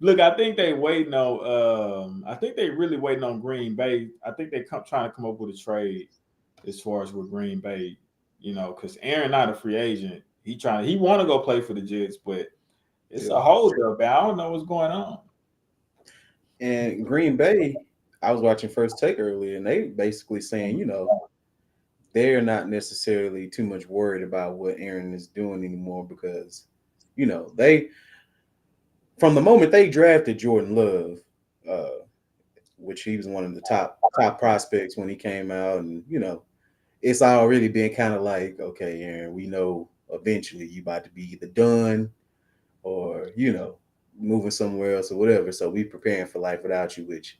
Look, I think they waiting on. I think they really waiting on Green Bay. I think they trying to come up with a trade as far as with Green Bay. You know, because Aaron not a free agent. He want to go play for the Jets, but it's a hold up. I don't know what's going on. And Green Bay, I was watching First Take earlier, and they basically saying, they're not necessarily too much worried about what Aaron is doing anymore because, they from the moment they drafted Jordan Love, which he was one of the top prospects when he came out, and it's already been kind of like, okay, Aaron, we know eventually you about to be either done or moving somewhere else or whatever. So we preparing for life without you, which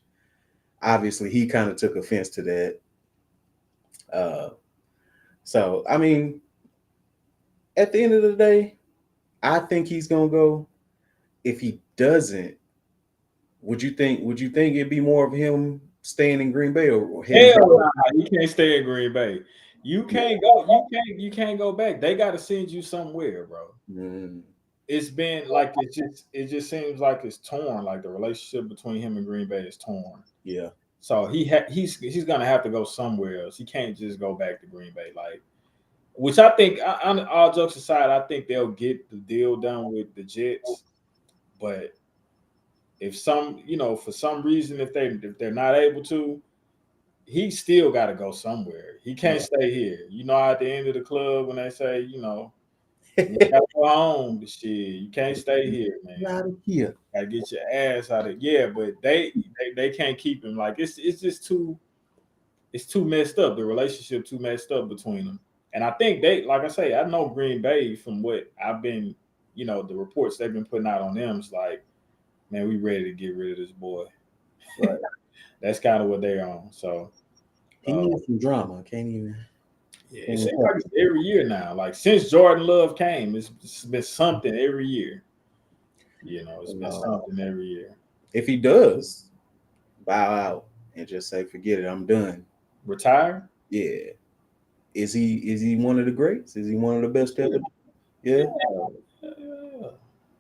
obviously he kind of took offense to that. So I mean, at the end of the day, I think he's gonna go. If he doesn't, would you think it'd be more of him staying in Green Bay or him? Hell nah, you can't stay in Green Bay. You can't go. You can't go back. They got to send you somewhere, bro. Mm. It's been like it just seems like it's torn. Like the relationship between him and Green Bay is torn. Yeah. So he's gonna have to go somewhere else. He can't just go back to Green Bay. Like, which I think, all jokes aside, I think they'll get the deal done with the Jets. But if for some reason, if they're not able to, he still got to go somewhere. He can't stay here. At the end of the club when they say, you got to go home. The shit, you can't stay here, man. Out of here. Gotta get your ass out of. Yeah, but they can't keep him. Like it's just too. It's too messed up. The relationship too messed up between them. And I think like I say, I know Green Bay from what I've been, the reports they've been putting out on them. It's like, man, we ready to get rid of this boy. Right. That's kind of what they're on. So he needs some drama. Can't even. Yeah, it seems like it's every year now. Like since Jordan Love came, it's been something every year. It's been something every year. If he does bow out and just say, "Forget it, I'm done," retire. Yeah. Is he one of the greats? Is he one of the best ever? Yeah.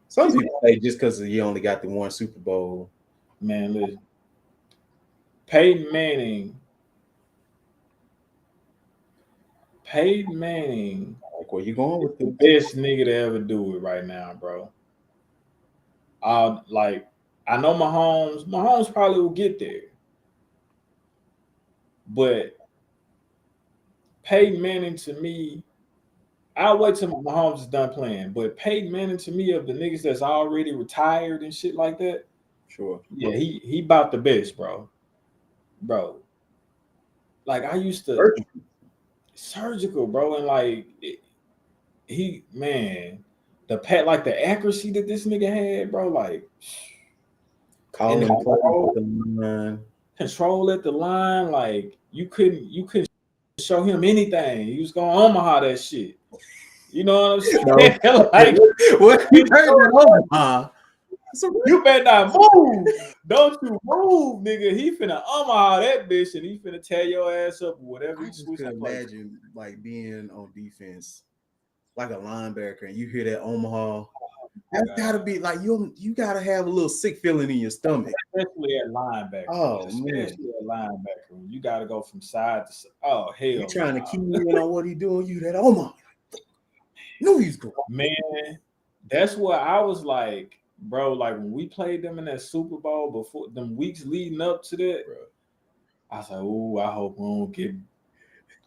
Some people say just because he only got the one Super Bowl. Man, listen. Peyton Manning. Like, where you going with the best nigga to ever do it right now, bro. Like, I know Mahomes probably will get there. But Peyton Manning to me, I'll wait till Mahomes is done playing. But Peyton Manning to me, of the niggas that's already retired and shit like that. Sure. Yeah, he about the best, bro. Bro. Like I used to surgical, bro, and like the accuracy that this nigga had, bro, like control at the line, like you couldn't show him anything. He was gonna Omaha that shit. You know what I'm saying? No. Like what you heard Omaha. You better not move. Don't you move, nigga. He finna Omaha that bitch and he finna tear your ass up or whatever. I just could imagine like being on defense like a linebacker and you hear that Omaha. That's gotta be like you gotta have a little sick feeling in your stomach. Especially at linebacker. Oh man. Especially at linebacker. You gotta go from side to side. Oh hell. You trying to key in on what he doing, you that Omaha. No, he's good. Man, that's what I was like. Bro, like when we played them in that Super Bowl before them weeks leading up to that, bro, I was like, "Ooh, I hope we don't get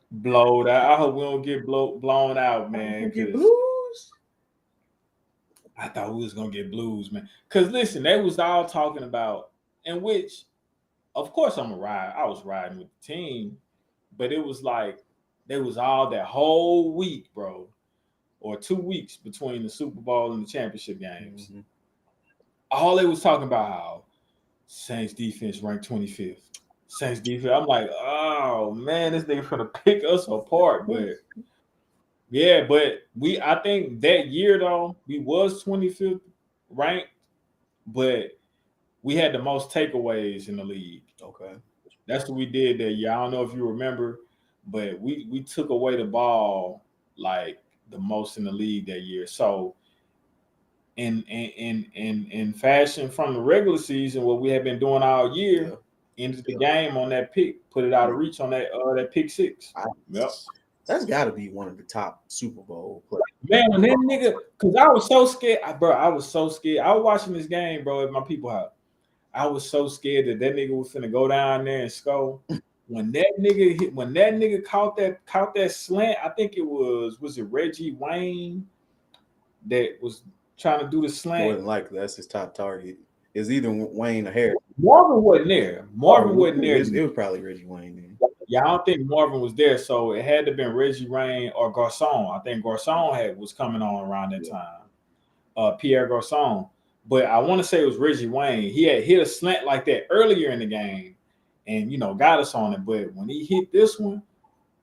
blown out. I hope we don't get blown out, man." Get blues. I thought we was gonna get blues, man. Cause listen, they was all talking about, in which, of course, I was riding with the team, but it was like they was all that whole week, bro, or 2 weeks between the Super Bowl and the championship games. Mm-hmm. All they was talking about how Saints defense ranked 25th. Saints defense. I'm like, oh man, this nigga finna pick us apart. But yeah, but I think that year though, we was 25th ranked, but we had the most takeaways in the league. Okay. That's what we did that year. I don't know if you remember, but we took away the ball like the most in the league that year. So in fashion from the regular season, what we have been doing all year, ended the game on that pick, put it out of reach on that pick six. Yep. That's got to be one of the top Super Bowl players. Man, when that nigga, because I was so scared, bro. I was so scared. I was watching this game, bro, at my people house. I was so scared that nigga was finna go down there and score. When that nigga caught that slant, I think it was it Reggie Wayne that was trying to do the slant. More than likely, that's his top target. It's either Wayne or Harris. Marvin wasn't there. Marvin wasn't there. It was probably Reggie Wayne then. Yeah, I don't think Marvin was there, so it had to have been Reggie Wayne or Garcon. I think Garcon was coming on around that time. Pierre Garcon. But I want to say it was Reggie Wayne. He had hit a slant like that earlier in the game and, got us on it. But when he hit this one,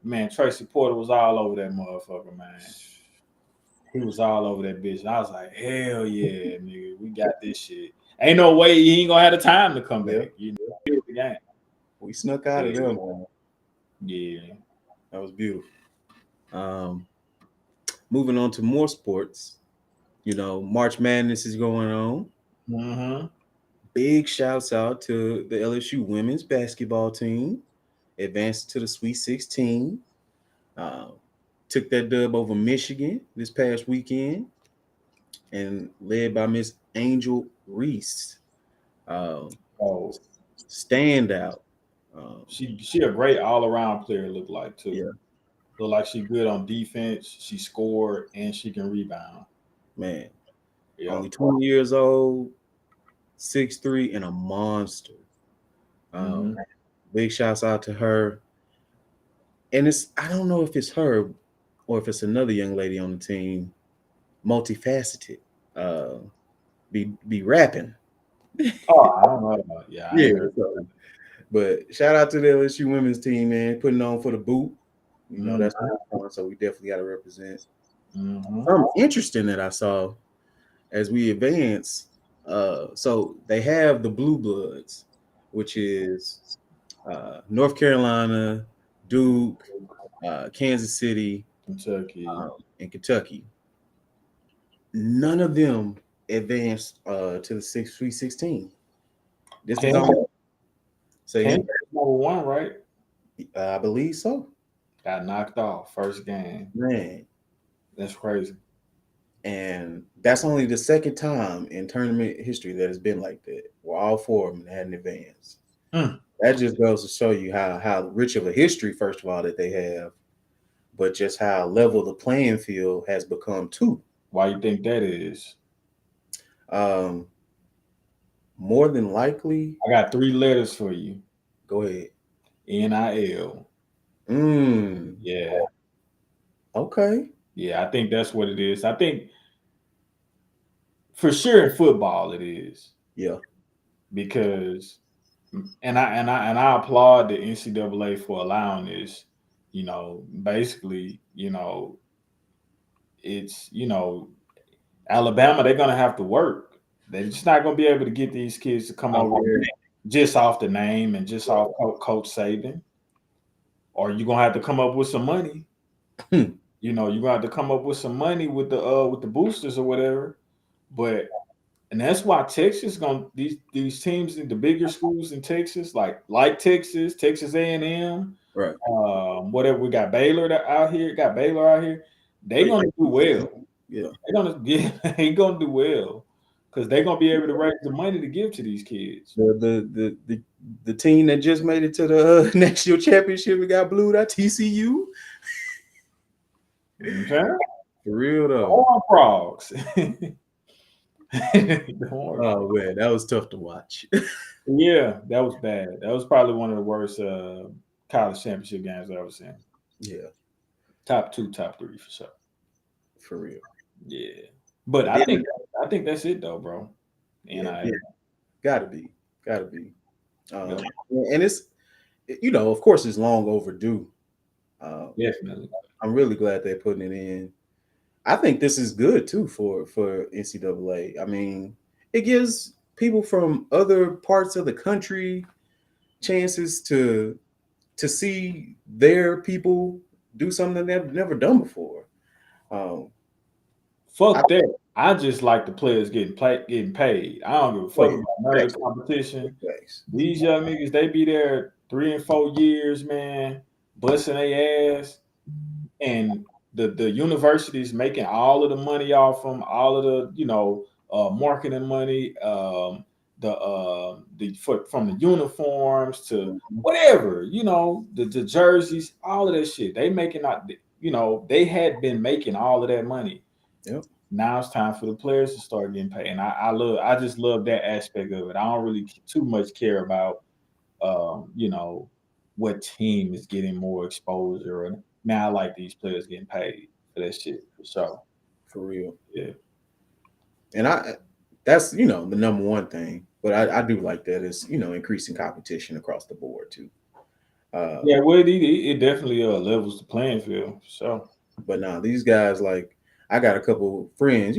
man, Tracy Porter was all over that motherfucker, man. He was all over that bitch. And I was like, hell yeah, nigga, we got this shit. Ain't no way he ain't going to have the time to come back. The game. We snuck out of there, man. Yeah. That was beautiful. Moving on to more sports. March Madness is going on. Mm-hmm. Big shouts out to the LSU women's basketball team. Advanced to the Sweet 16. Took that dub over Michigan this past weekend. And led by Miss Angel Reese. Standout. She a great all-around player, look like, too. Yeah. Look like she good on defense. She scored, and she can rebound. Man, only 20 years old, 6'3", and a monster. Big shouts out to her. And I don't know if it's her or if it's another young lady on the team, multifaceted. Be rapping. Oh, I don't know. Yeah. But shout out to the LSU women's team, man, putting on for the boot. That's fun, so we definitely got to represent. Something interesting that I saw as we advance. So they have the Blue Bloods, which is North Carolina, Duke, Kansas City, Kentucky, and Kentucky. None of them advanced to the Sweet 16. This is all. So number one, right? I believe so. Got knocked off first game. Man, that's crazy. And that's only the second time in tournament history that it's been like that, where all four of them had an advance. That just goes to show you how rich of a history, first of all, that they have, but just how level the playing field has become too. Why you think that is? More than likely, I got 3 letters for you. Go ahead. NIL. Yeah. Okay. Yeah, I think that's what it is. I think for sure in football it is. Yeah. Because and I applaud the NCAA for allowing this. Basically, it's Alabama, they're gonna have to work. They're just not gonna be able to get these kids to come over here just off the name and just off Coach Saban. Or you're gonna have to come up with some money. You're gonna have to come up with some money with the boosters or whatever. And that's why Texas these teams in the bigger schools in Texas, like Texas A&M, right? Whatever, we got Baylor out here. They're gonna do well. Yeah, they're gonna do well because they're gonna be able to raise the money to give to these kids. The team that just made it to the national championship and got blued out, TCU. Okay. For real though. Horn frogs. Oh man, that was tough to watch. Yeah, that was bad. That was probably one of the worst college championship games I've ever seen. Yeah. Top 2, top 3 for sure. For real. Yeah. But I think that's it though, bro. And gotta be. And it's of course it's long overdue. Definitely. I'm really glad they're putting it in. I think this is good too for NCAA. I mean, it gives people from other parts of the country chances to see their people do something they've never done before. Fuck that. I just like the players getting paid. I don't give a fuck Wait, about none of thanks. the competition. Thanks. These young niggas, they be there 3 and 4 years, man, busting their ass, and the universities making all of the money off them, all of the marketing money, from the uniforms to whatever, the jerseys, all of that shit. They making out, they had been making all of that money. Yep. Now it's time for the players to start getting paid, and I just love that aspect of it. I don't really too much care about what team is getting more exposure. And man, I like these players getting paid for that shit for sure. For real. Yeah. And that's the number one thing. But I do like that is increasing competition across the board too. Yeah, well, it definitely levels the playing field. So, But now these guys, like, I got a couple friends,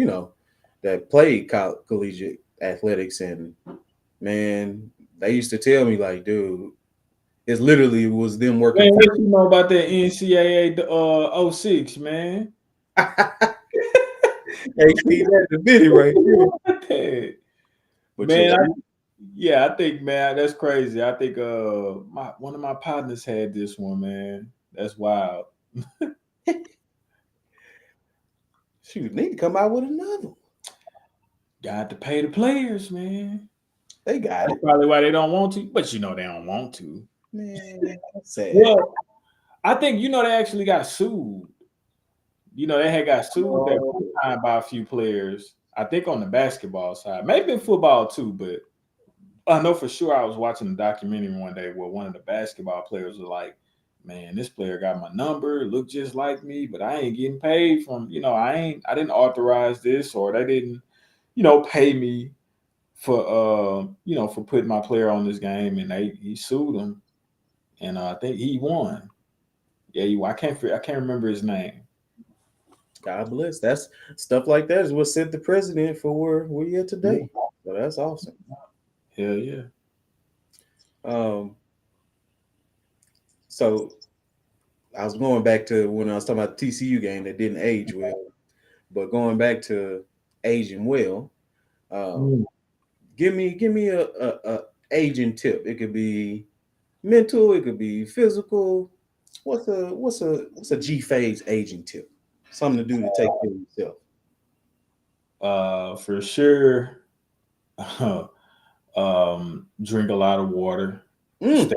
that played collegiate athletics, and man, they used to tell me like, dude, it literally was them working. man, what you know about that NCAA 06, man? Hey, see, that's the video right here. But Man, yeah, yeah, I think, man, that's crazy. I think one of my partners had this one, man. That's wild. shoot, need to come out with another one. Got to pay the players, man. They got That's it. probably why they don't want to, but they don't want to. Man, that's sad. Well, I think they actually got sued. They had got sued that one time by a few players. I think on the basketball side, maybe in football too, but I know for sure I was watching a documentary one day where one of the basketball players was like, "Man, this player got my number, looked just like me, but I ain't getting paid from, I didn't authorize this, or they didn't, pay me for putting my player on this game," and he sued him, and I think he won. Yeah, I can't remember his name. God bless. That's stuff like that is what set the precedent for where we're at today. So that's awesome. Hell yeah. Um, so I was going back to when I was talking about the TCU game that didn't age well, but going back to aging well, Mm. give me a aging tip. It could be mental, it could be physical. What's a G phase aging tip? Something to do to take care of yourself. For sure. Drink a lot of water. Mm. Stay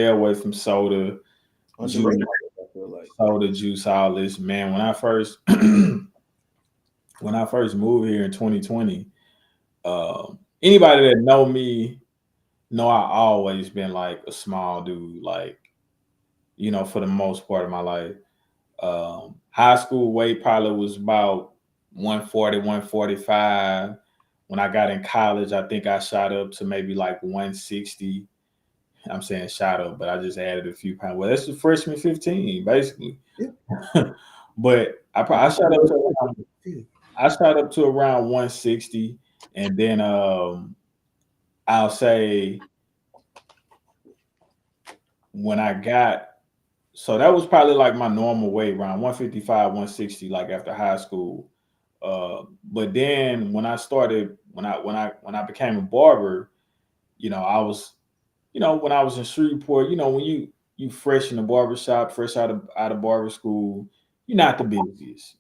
away from soda, juice, Underrated, I feel like. soda, juice, all this. Man, when I first when I first moved here in 2020, anybody that know me know I always been like a small dude, like for the most part of my life. High school weight probably was about 140, 145. When I got in college, I think I shot up to maybe like 160. I'm saying shot up, but I just added a few pounds. Well, that's the freshman 15, basically. Yeah. But I shot up to around 160, and then I'll say when I got so that was probably like my normal weight, around 155, 160, like after high school. But then when I became a barber, I was when I was in Shreveport, when you fresh in the barber shop, fresh out of barber school, you're not the busiest.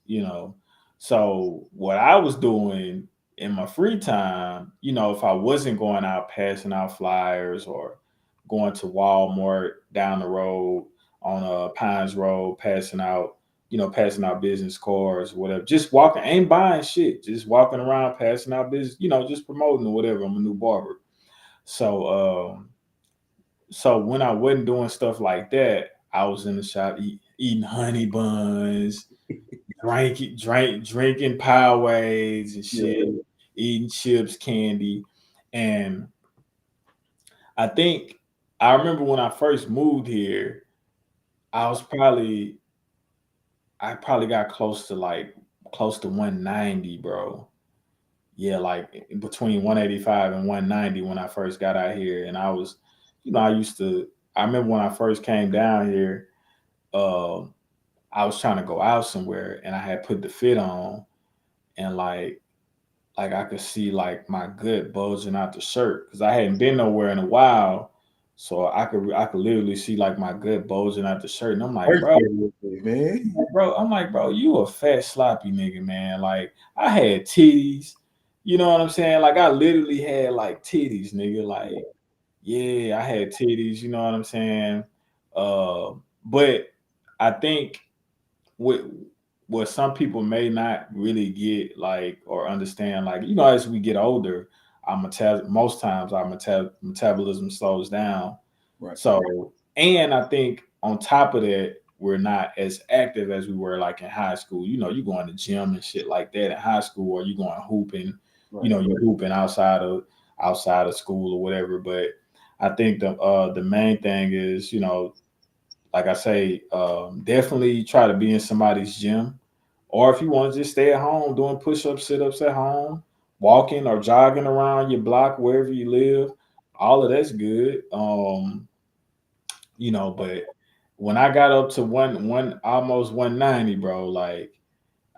So what I was doing in my free time, if I wasn't going out passing out flyers or going to Walmart down the road on Pines Road, passing out business cards, whatever. Just walking, ain't buying shit, just walking around passing out business, just promoting or whatever. I'm a new barber. So when I wasn't doing stuff like that, I was in the shop eating honey buns, drinking Powerades and shit, eating chips, candy. And I think I remember when I first moved here, I was I probably got close to 190, bro. Yeah, like between 185 and 190 when I first got out here. And I remember when I first came down here, uh, I was trying to go out somewhere and I had put the fit on and like I could see like my gut bulging out the shirt because I hadn't been nowhere in a while. So I could literally see like my gut bulging out the shirt. And I'm like, bro, Birthday, man. I'm like, bro, you a fat sloppy nigga, man. Like I had titties. You know what I'm saying? Like I literally had like titties, nigga. Like, yeah, I had titties, you know what I'm saying? But I think what what some people may not really get like or understand, like, as we get older, most times our metabolism slows down. Right. So, and I think on top of that, we're not as active as we were like in high school. You going to gym and shit like that in high school, or you going hooping, Right. you're hooping outside of school or whatever. But I think the main thing is, like I say, definitely try to be in somebody's gym. Or if you want to just stay at home doing push ups, sit ups at home, walking or jogging around your block wherever you live, all of that's good. But when I got up to one almost 190, bro, like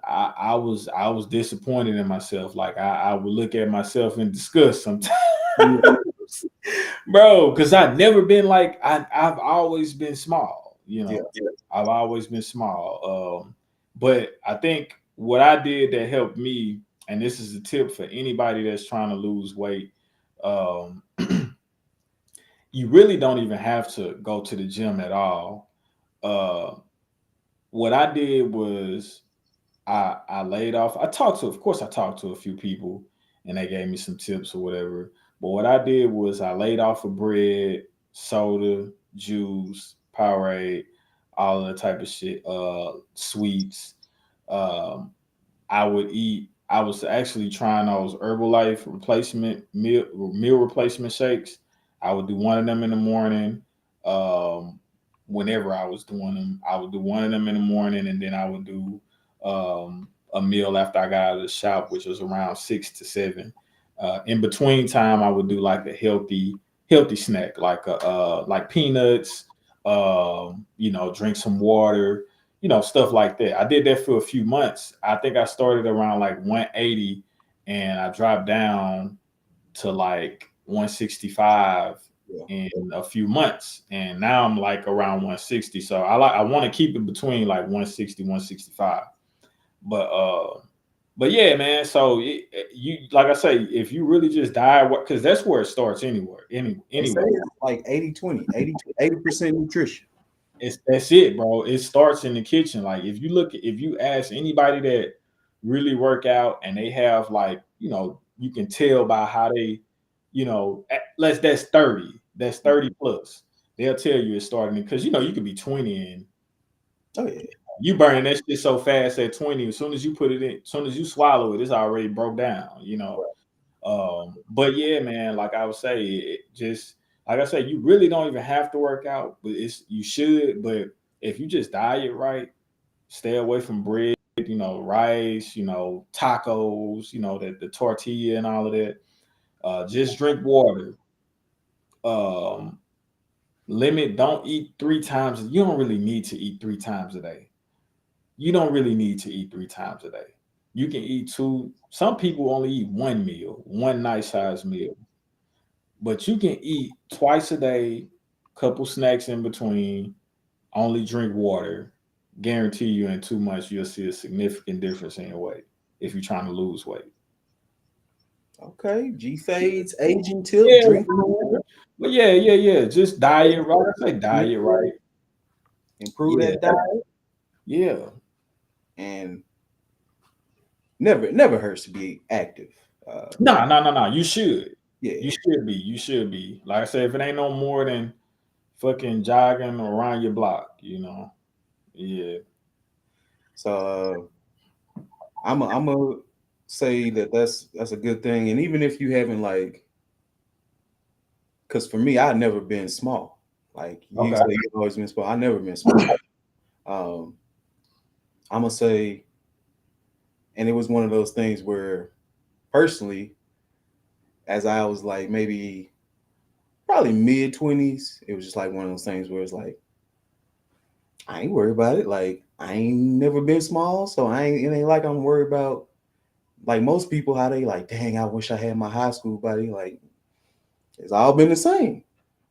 I was disappointed in myself. Like I would look at myself in disgust sometimes. Yeah. Bro, because I've never been like I've always been small, Yeah. I've always been small. But I think what I did that helped me, and this is a tip for anybody that's trying to lose weight, um, you really don't even have to go to the gym at all. Uh, what I did was I laid off. Of course, I talked to a few people, and they gave me some tips or whatever. But what I did was I laid off of bread, soda, juice, Powerade, all of that type of shit, sweets. Um, I would eat. I was actually trying those Herbalife replacement meal replacement shakes. I would do one of them in the morning. Um, Whenever I was doing them, I would do one of them in the morning, and then I would do a meal after I got out of the shop, which was around 6 to 7. In between time, I would do like a healthy snack, like peanuts. Drink some water, stuff like that. I did that for a few months. I think I started around like 180 and I dropped down to like 165 Yeah. in a few months. And now I'm like around 160. So I want to keep it between like 160, 165. But yeah, man. So you like I say, if you really just diet, because that's where it starts anywhere. They say Anyway, it's like 80-20, 80% nutrition. that's it, bro. It starts in the kitchen. Like if you ask anybody that really work out and they have like, you can tell by how they, less that's 30 plus. They'll tell you it's starting because you could be 20 and Oh yeah. you burning that shit so fast at 20. As soon as you put it in, as soon as you swallow it, it's already broke down. But yeah, man, like I would say, it just like I say, you really don't even have to work out, but you should. But if you just diet right, stay away from bread, rice, tacos, the tortilla and all of that. Just drink water. Um, don't eat 3 times. You don't really need to eat 3 times a day. You don't really need to eat 3 times a day. You can eat two. Some people only eat one meal, one nice size meal. But you can eat twice a day, couple snacks in between, only drink water. Guarantee you in 2 months you'll see a significant difference in your weight if you're trying to lose weight. Okay. G fades, aging tip, Yeah, drink more, but yeah. Just diet right. I say diet right. improve Yeah, that diet, yeah. and never hurts to be active. No. You should. Yeah. You should be. You should be. Like I said, if it ain't no more than fucking jogging around your block. Yeah. So I'm a say that's a good thing. And even if you haven't like, because for me, I've never been small. Like you Okay. say, you've always been small. I never been small. Um, I'm gonna say, and it was one of those things where, personally, as I was like maybe probably mid 20s, it was just like one of those things where it's like I ain't worried about it. Like I ain't never been small, so it ain't like I'm worried about like most people, how they like, dang, I wish I had my high school buddy. Like, it's all been the same.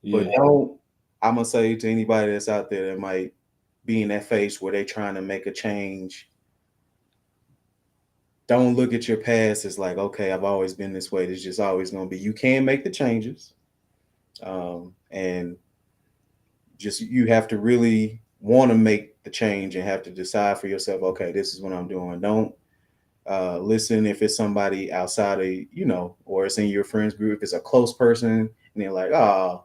But Yeah. don't, I'm gonna say to anybody that's out there that might be in that phase where they trying to make a change, don't look at your past as like, okay, I've always been this way. It's just always gonna be. You can make the changes, and just you have to really want to make the change and have to decide for yourself. Okay, this is what I'm doing. Don't listen if it's somebody outside of or it's in your friends group. If it's a close person and they're like, oh,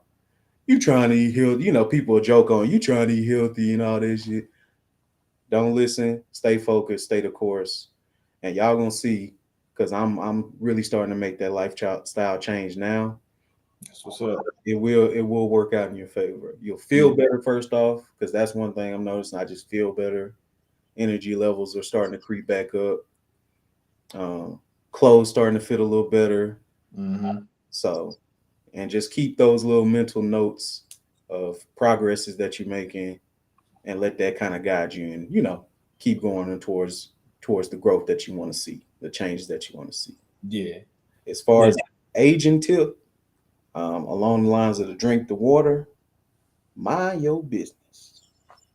you trying to eat healthy. People joke on you trying to eat healthy and all this shit. Don't listen. Stay focused. Stay the course, and y'all gonna see. Because I'm really starting to make that lifestyle change now. That's what's up. It will work out in your favor. You'll feel Yeah. better first off, because that's one thing I'm noticing. I just feel better. Energy levels are starting to creep back up. Um, Clothes starting to fit a little better. Mm-hmm. So, and just keep those little mental notes of progresses that you're making, and let that kind of guide you, and keep going towards the growth that you want to see, the changes that you want to see. Yeah. As far Yeah. as aging tip, along the lines of the drink the water, mind your business.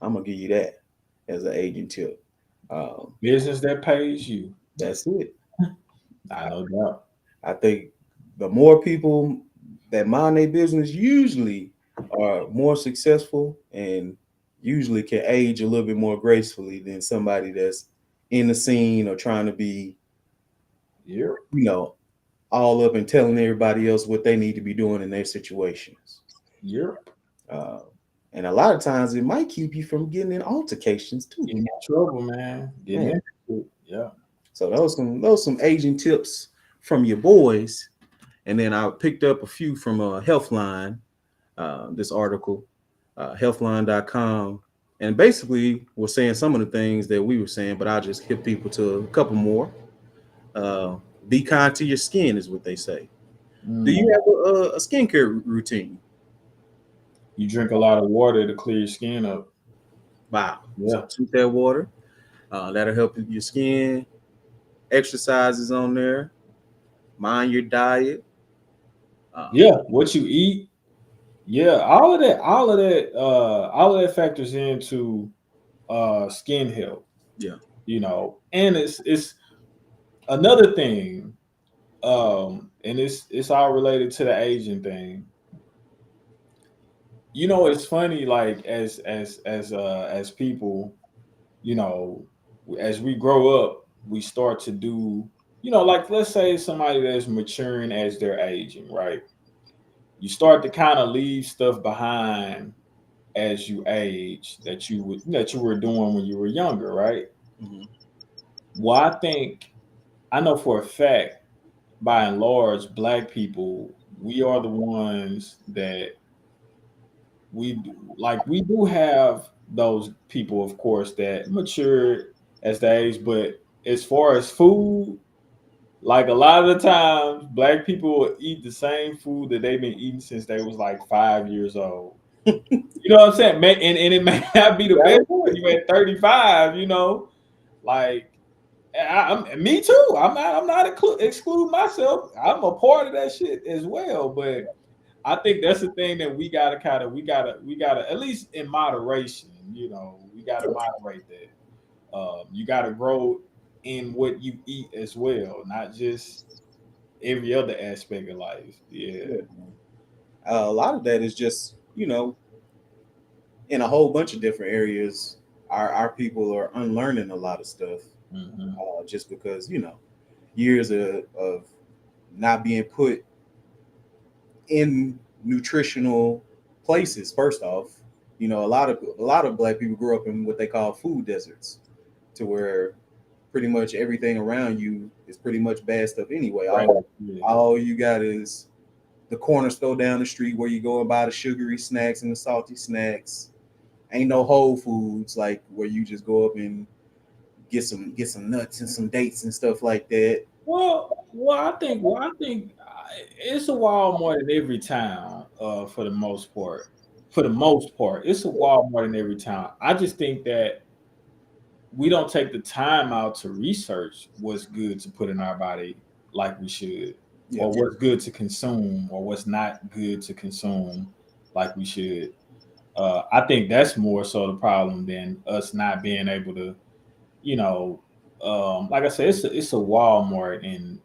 I'm gonna give you that as an aging tip. Um, Business that pays you. that's it. I know that. I think the more people that mind their business usually are more successful, and usually can age a little bit more gracefully than somebody that's in the scene or trying to be, Yeah. you know, all up and telling everybody else what they need to be doing in their situations. Yeah. Uh, and a lot of times it might keep you from getting in altercations too. Getting in trouble, man. Getting Man. into it. Yeah. So those some aging tips from your boys. And then I picked up a few from Healthline, this article, healthline.com. And basically we're saying some of the things that we were saying, but I'll just hit people to a couple more. Uh, be kind to your skin is what they say. Do Mm. you have a skincare routine? You drink a lot of water to clear your skin up. Wow. So Yeah. drink that water. That'll help your skin. Exercises on there. Mind your diet. Um, Yeah. What you eat. Yeah. All of that factors into skin health, yeah. And it's another thing, and it's all related to the aging thing. It's funny, like as people, you know, as we grow up, we start to do, like let's say somebody that's maturing as they're aging, right? You start to kind of leave stuff behind as you age that you were doing when you were younger, right? Mhm. Well, I know for a fact, by and large, black people, we are the ones that we do have those people, of course, that mature as the age, but as far as food, like a lot of the times, black people will eat the same food that they've been eating since they was like 5 years old. You know what I'm saying? And it may not be the best when you at 35, like me too. I'm not excluding myself. I'm a part of that shit as well. But I think that's the thing that we gotta at least in moderation. We gotta moderate that. You gotta grow in what you eat as well, not just every other aspect of life. Yeah. Yeah. A lot of that is just, in a whole bunch of different areas, our people are unlearning a lot of stuff, Hmm. just because, years of not being put in nutritional places. First off, a lot of black people grew up in what they call food deserts, to where pretty much everything around you is pretty much bad stuff anyway. Right. Yeah. All you got is the corner store down the street where you go and buy the sugary snacks and the salty snacks. Ain't no Whole Foods like where you just go up and get some nuts and some dates and stuff like that. Well, I think it's a Walmart in every town. For the most part, it's a Walmart in every town. I just think that we don't take the time out to research what's good to put in our body like we should, Yeah. or what's good to consume, or what's not good to consume like we should. I think that's more so the problem than us not being able to, you know, like I said, it's a Walmart, and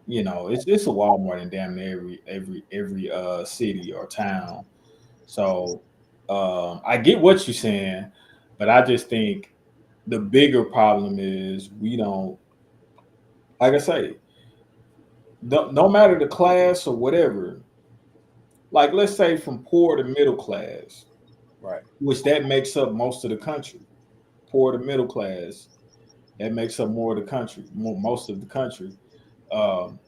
it's a Walmart in damn near every city or town. So I get what you're saying, but I just think the bigger problem is we don't, like I say, no matter the class or whatever. Like let's say from poor to middle class, Right. which that makes up most of the country. Poor to middle class, that makes up more of the country, most of the country. Um,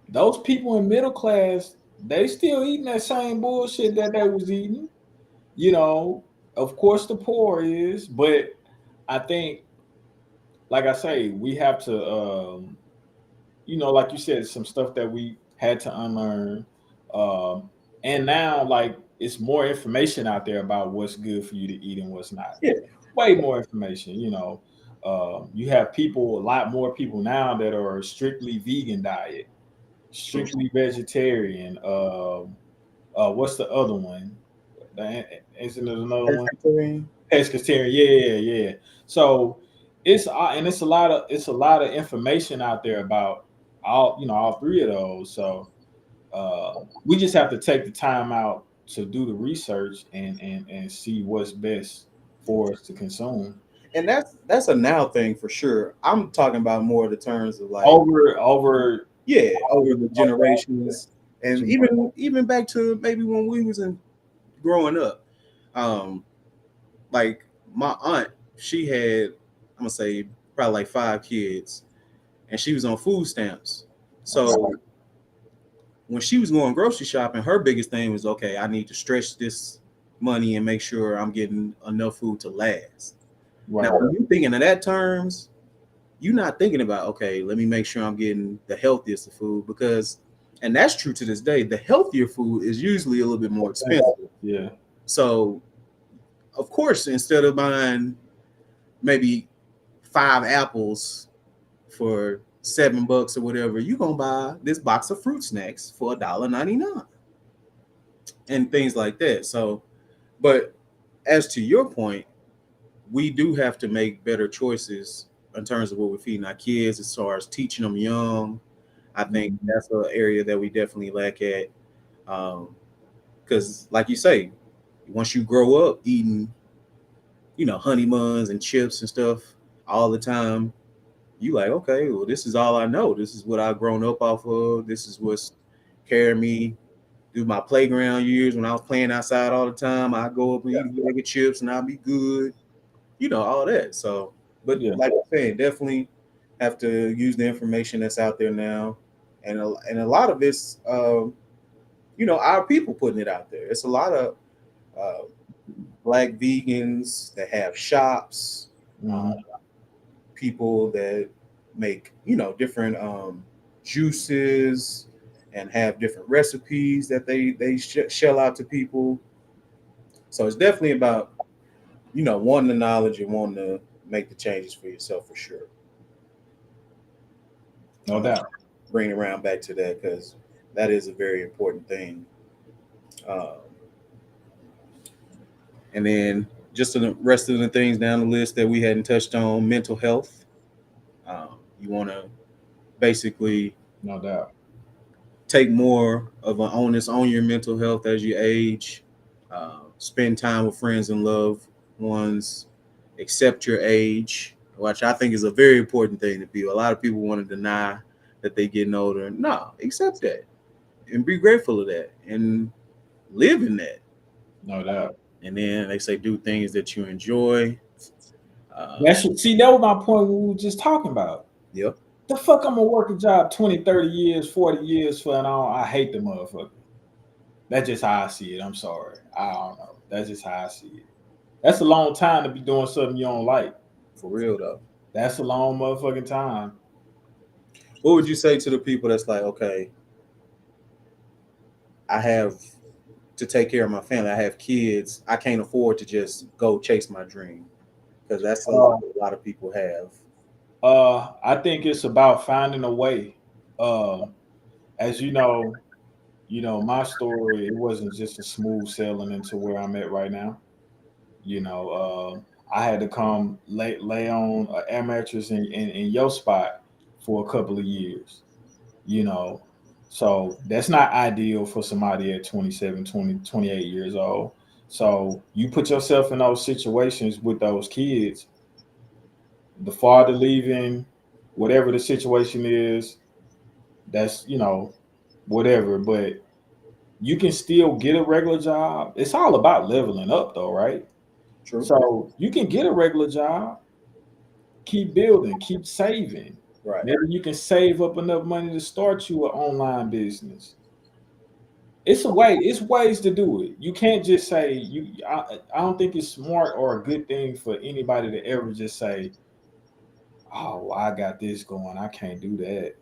those people in middle class, they still eating that same bullshit that they was eating. You know, of course the poor is, but I think, like I say, we have to, like you said, some stuff that we had to unlearn, um, and now like it's more information out there about what's good for you to eat and what's not. Yeah. Way more information. You have people, a lot more people now that are strictly vegan diet, strictly vegetarian. What's the other one? Isn't there another one? Pescatarian. Pescatarian. Yeah. So it's a lot of information out there about all three of those. So we just have to take the time out to do the research and see what's best for us to consume. And that's a now thing for sure. I'm talking about more the terms of like, Over yeah, over the generations, and even back to maybe when we was in growing up. Um, like my aunt, she had, I'm gonna say probably like 5 kids, and she was on food stamps. So when she was going grocery shopping, her biggest thing was, okay, I need to stretch this money and make sure I'm getting enough food to last. right. Now, when you thinking of that terms, you're not thinking about, okay, let me make sure I'm getting the healthiest of food, because, and that's true to this day, the healthier food is usually a little bit more expensive. Yeah. So, of course, instead of buying maybe 5 apples for $7 or whatever, you're gonna buy this box of fruit snacks for $1.99 and things like that. So, but as to your point, we do have to make better choices in terms of what we're feeding our kids, as far as teaching them young. I think that's an area that we definitely lack at. Because, like you say, once you grow up eating, honey buns and chips and stuff all the time, you like, okay, well, this is all I know. This is what I've grown up off of. This is what's carried me through my playground years when I was playing outside all the time. I go up and eat a bag of chips and I'll be good, all that. So, but Yeah. like I said, definitely have to use the information that's out there now, and a lot of it's, our people putting it out there. It's a lot of uh, black vegans that have shops, Mhm. people that make different juices and have different recipes that they shell out to people. So it's definitely about wanting the knowledge and wanting to make the changes for yourself for sure. No I'm gonna doubt. bring it around back to that because that is a very important thing. Um, and then just the rest of the things down the list that we hadn't touched on: mental health. You want to basically No doubt. take more of an onus on your mental health as you age. Spend time with friends and loved ones. Accept your age, which I think is a very important thing to people. A lot of people want to deny that they getting older. No, accept that and be grateful of that and live in that. No doubt. And then they say do things that you enjoy. That was my point we were just talking about. Yep. The fuck I'm gonna work a job 20, 30 years, 40 years for, and I hate the motherfucker. That's just how I see it. I'm sorry. I don't know. That's just how I see it. That's a long time to be doing something you don't like. For real though. That's a long motherfucking time. What would you say to the people that's like, okay, I have to take care of my family. I have kids. I can't afford to just go chase my dream. Because that's something a lot of people have. I think it's about finding a way. As my story, it wasn't just a smooth sailing into where I'm at right now. You know, I had to come lay on an air mattress in your spot for a couple of years. You know, so that's not ideal for somebody at 27, 20, 28 years old. So you put yourself in those situations with those kids, the father leaving, whatever the situation is, that's whatever. But you can still get a regular job. It's all about leveling up, though, right? True. So you can get a regular job, keep building, keep saving. Right. Maybe you can save up enough money to start you an online business. It's a way. It's ways to do it. You can't just say you. I don't think it's smart or a good thing for anybody to ever just say, "Oh, I got this going. I can't do that."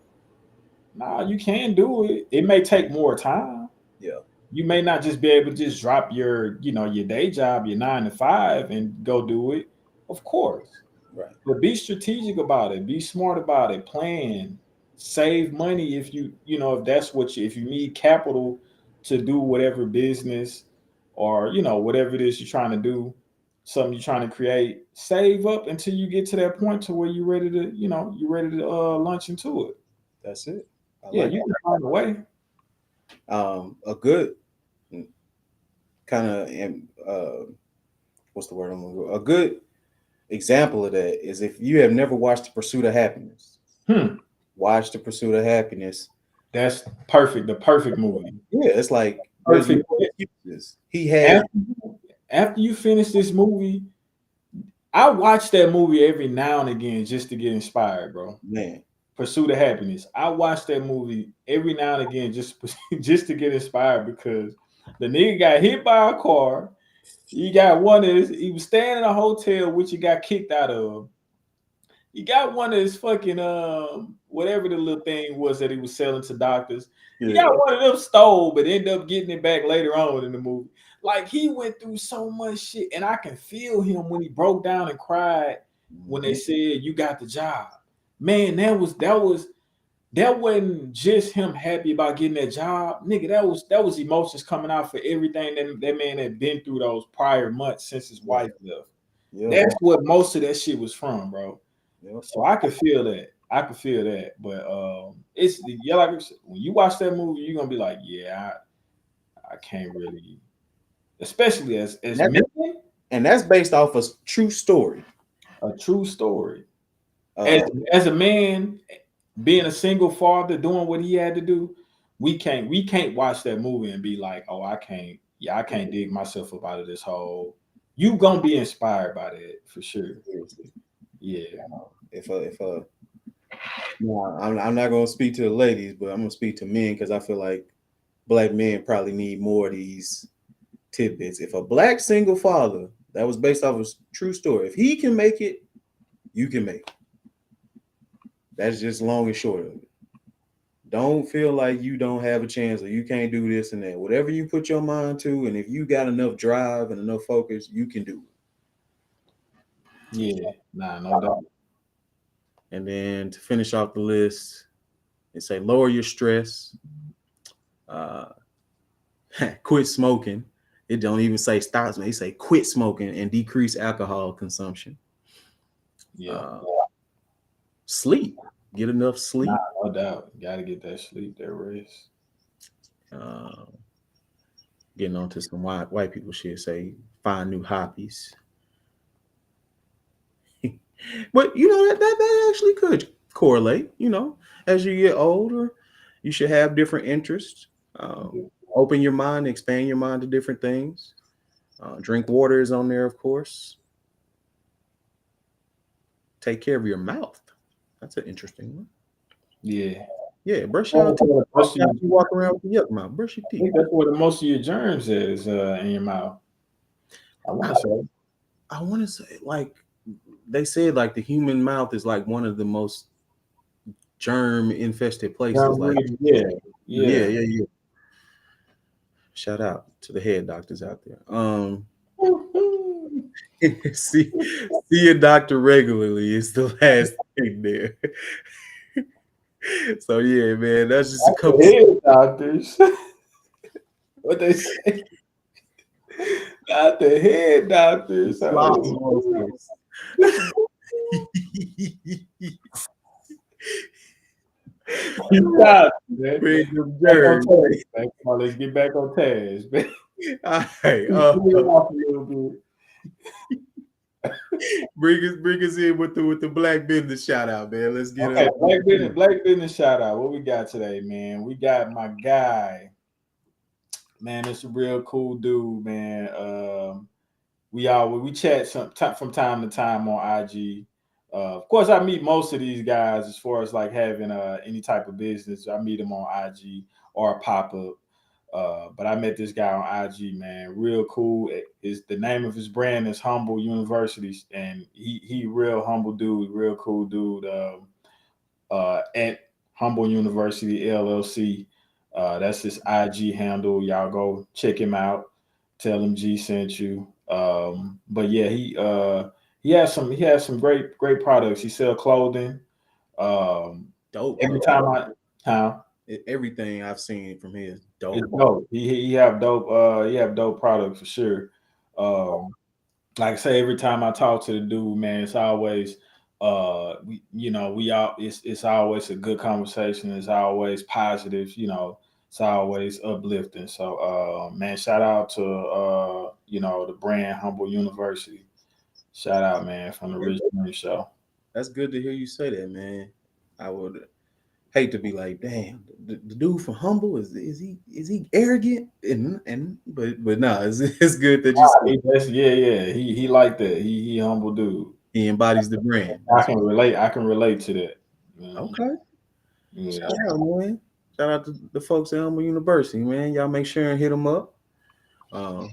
Nah, you can do it. It may take more time. Yeah. You may not just be able to just drop your day job, your 9 to 5, and go do it. Of course. Right. But be strategic about it. Be smart about it. Plan. Save money if that's if you need capital to do whatever business or whatever it is you're trying to do, something you're trying to create. Save up until you get to that point to where you're ready to launch into it. That's it. I Yeah, like you can find a way. a good kind of what's the word I'm gonna go? A good example of that is if you have never watched The Pursuit of Happiness. Watch The Pursuit of Happiness. That's perfect. The perfect movie. Yeah, it's like Perfect. He had After you finish this movie, I watch that movie every now and again just to get inspired, bro. man. Pursuit of Happiness. I watch that movie every now and again just just to get inspired because the nigga got hit by a car. He got he was staying in a hotel which he got kicked out of. He got one of his fucking whatever the little thing was that he was selling to doctors. He got one of them stole, but ended up getting it back later on in the movie. Like he went through so much shit, and I can feel him when he broke down and cried when they said you got the job. Man, that wasn't just him happy about getting that job, nigga. That was emotions coming out for everything that man had been through those prior months since his wife left. That's what most of that shit was from, bro. So I could feel that. But it's like when you watch that movie, you're gonna be like, yeah, I can't really, especially as men, and that's based off a true story. A true story. As a man, being a single father, doing what he had to do, we can't watch that movie and be like, oh, I can't dig myself up out of this hole. You gonna be inspired by that for sure. Yeah. I'm not gonna speak to the ladies, but I'm gonna speak to men because I feel like black men probably need more of these tidbits. If a black single father that was based off a true story, if he can make it, you can make it. That's just long and short of it. Don't feel like you don't have a chance or you can't do this and that. Whatever you put your mind to, and if you got enough drive and enough focus, you can do it. Yeah, no doubt. And then to finish off the list, they say lower your stress, quit smoking. It don't even say stop smoking. They say quit smoking and decrease alcohol consumption. Sleep. Get enough sleep. No doubt. Gotta get that sleep, that rest. Getting on to some white people shit, say find new hobbies. But that actually could correlate. As you get older, you should have different interests. Open your mind, expand your mind to different things. Drink water is on there, of course. Take care of your mouth. That's an interesting one. Yeah. Brush your teeth. You walk around with your yuck mouth. Brush your teeth. I think that's where the most of your germs is in your mouth. I want to say, like they said, like the human mouth is like one of the most germ infested places. Yeah. Shout out to the head doctors out there. See See a doctor regularly is the last thing there. So yeah, man, that's just a The couple. head doctors. What they say? Not the head doctors. Sloth Oh, monsters. you got it, man. Bring them Back on jerks. task, man. Come on, let's get back on task, man. All right, Cool it off a little bit. bring us in with the black business shout out, man. Let's get Okay, up. Black business shout out. What we got today, man? We got my guy. Man, it's a real cool dude, man. We chat from time to time on IG. Of course, I meet most of these guys as far as like having any type of business. I meet them on IG or a pop up. But I met this guy on IG, man. Real cool. Is the name of his brand is Humble Universities, and he real humble dude, real cool dude. At Humble University LLC. That's his IG handle. Y'all go check him out. Tell him G sent you. But yeah, he has some great products. He sell clothing. Um, Dope, every bro. time I huh? Everything I've seen from here is dope. It's dope. He have dope. He have dope products for sure. Um, like I say, every time I talk to the dude, man, it's always we all it's always a good conversation. It's always positive. It's always uplifting. So, man, shout out to the brand Humble University. Shout out, man, from the Rich Dream Show. That's good to hear you say that, man. I would hate to be like, damn, the dude from Humble is he arrogant? But nah, it's good that you say Yeah. He like that. He humble dude. he embodies the brand. I That's can relate. I can relate to that. Mhm. okay. Yeah. Shout out, man. Shout out to the folks at Humble University, man. Y'all make sure and hit them up. Um,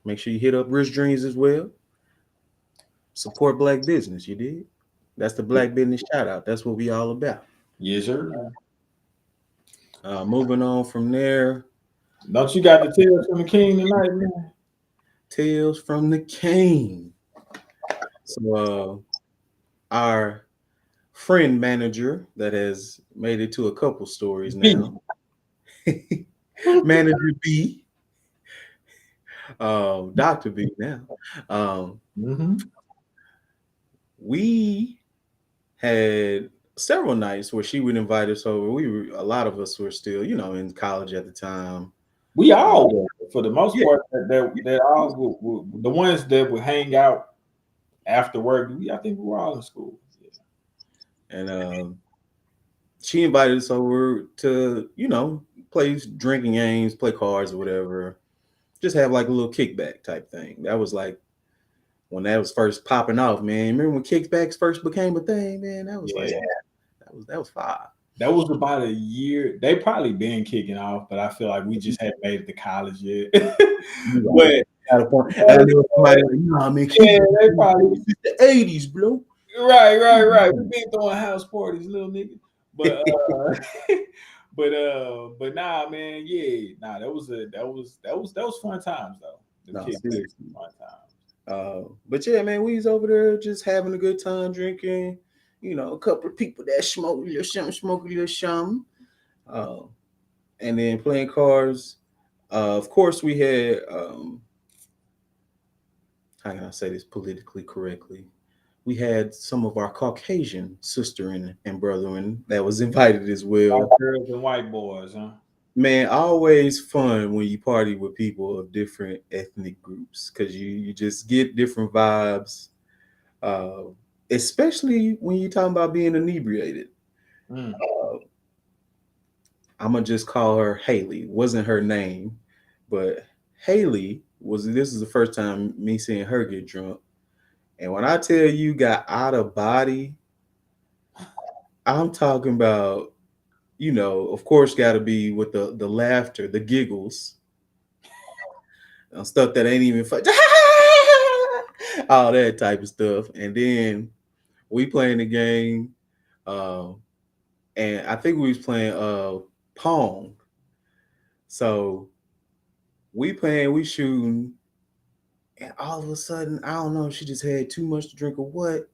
make sure you hit up Rich Dreams as well. Support black business. You did. That's the black business shout out. That's what we all about. Yes, sir. Moving on from there, Don't you got the tales from the king tonight, man? Tales from the King. So our friend manager that has made it to a couple stories now, Manager B, Dr. B now. Um, Mm-hmm. we had several nights where she would invite us over. A lot of us were still, in college at the time. We Uh, all were, for the most yeah, part. That all the ones that would hang out after work. I think we were all in school. and she invited us over to, play drinking games, play cards or whatever. Just have like a little kickback type thing. That was like when that was first popping off, man. Remember when kickbacks first became a thing, man? That was Yeah, like that was fire. that was about a year. They probably been kicking off, but I feel like we just hadn't made it to college yet. But At a point, and I knew somebody like, I mean, yeah, they probably the '80s, bro. right. We been throwing house parties, little nigga. But but nah, man, yeah, nah, that was fun times though. The No, kids seriously. fun times. But yeah, man, we was over there just having a good time drinking. A couple of people that smoke a little something, smoke a little something, uh, and then playing cards. Of course, we had how can I say this politically correctly? We had some of our Caucasian sister and brethren that was invited as White well. girls and white boys, huh? Man, always fun when you party with people of different ethnic groups because you just get different vibes, uh, especially when you're talking about being inebriated. Mm. Uh, I'm gonna just call her Haley. Wasn't her name, but Haley was. This is the first time me seeing her get drunk, and when I tell you got out of body, I'm talking about. Of course, got to be with the laughter, the giggles, stuff that ain't even fun. All that type of stuff. And then we playing the game, uh, and I think we was playing Pong. So we shooting, And all of a sudden, I don't know if she just had too much to drink or what.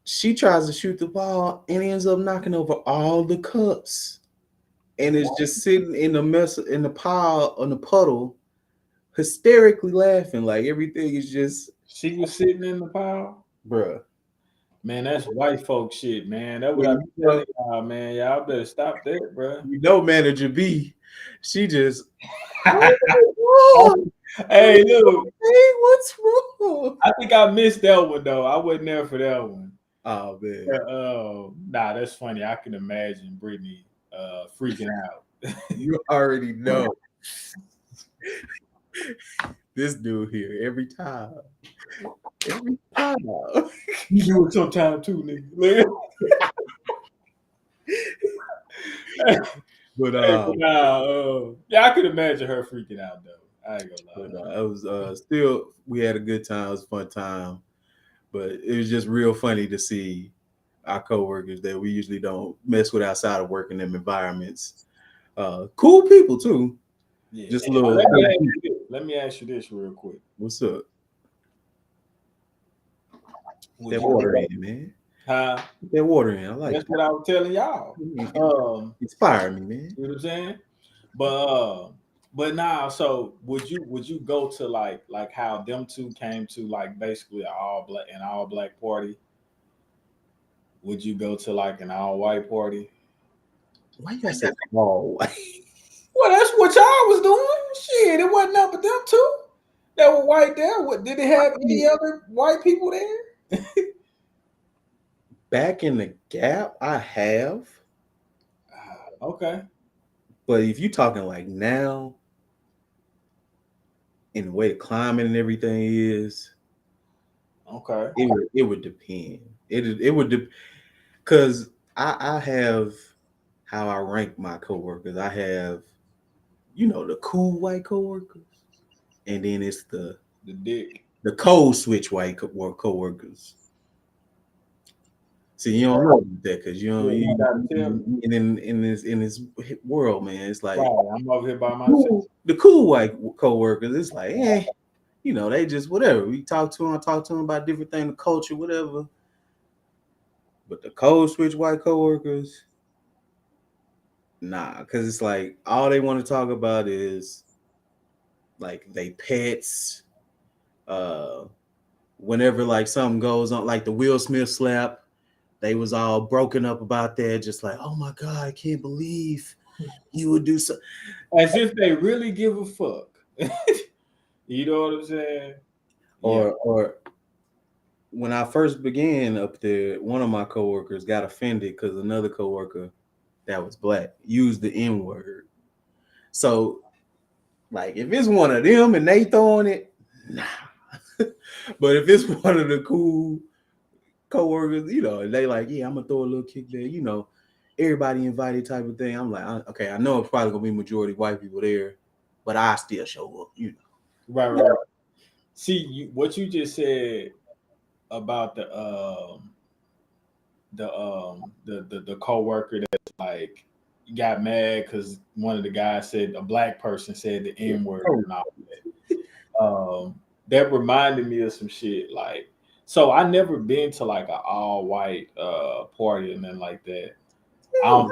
She tries to shoot the ball and ends up knocking over all the cups. And it's just sitting in the mess in the pile on the puddle, hysterically laughing. Like everything is just She was sitting in the pile. bruh. Man, that's white folk shit, man. That's what I And be telling y'all, man. Y'all better stop that, bro. manager B, she just wrong. Hey, look, Hey, what's wrong? I think I missed that one though. I wasn't there for that one. Oh man. Nah, that's funny. I can imagine Brittany freaking out. You already know this dude here every time. Every time. You do it sometime too, nigga. But yeah, I could imagine her freaking out though. I ain't gonna lie. it was still we had a good time. It was a fun time. But it was just real funny to see our coworkers that we usually don't mess with outside of work in them environments. Cool people too. Yeah. Just a little. Let me ask you this real quick. What's up? Would That you water go- in, man. Huh? Put that water in. I like That's it. what I was telling y'all. Inspire me, man. You know what I'm saying? But now, so would you go to like how them two came to like basically an all black party? Would you go to like an all white party? Why you gotta say all white? Well, that's what y'all was doing. Shit, it wasn't nothing but them two that were white there. What did they have any other white people there? Back in the gap, I have. Okay. But if you talking like now, in the way the climate and everything is, Okay. it would depend. It would because I have how I rank my coworkers. I have, the cool white coworkers, and then it's the dick. the code switch white coworkers. See, you don't know about that because You gotta tell me. in this world, man. It's like Right, I'm over here by myself. the cool white coworkers. It's like, they just whatever. We talk to them about different things, the culture, whatever. But the code switch white coworkers, nah, because it's like all they want to talk about is like they pets. Whenever like something goes on, like the Will Smith slap, they was all broken up about that, just like, oh my god, I can't believe you would do so. As if they really give a fuck. You know what I'm saying? Or when I first began up there, one of my coworkers got offended because another coworker that was black used the N word. So, like, if it's one of them and they throwing it, nah. But if it's one of the cool coworkers, they like, yeah, I'm gonna throw a little kick there, everybody invited type of thing. I'm like, okay, I know it's probably gonna be majority white people there, but I still show up, Right. See, what you just said about the coworker that like got mad because one of the guys said a black person said the N word and all that. That reminded me of some shit. Like, so I never been to like an all white party and nothing like that. I don't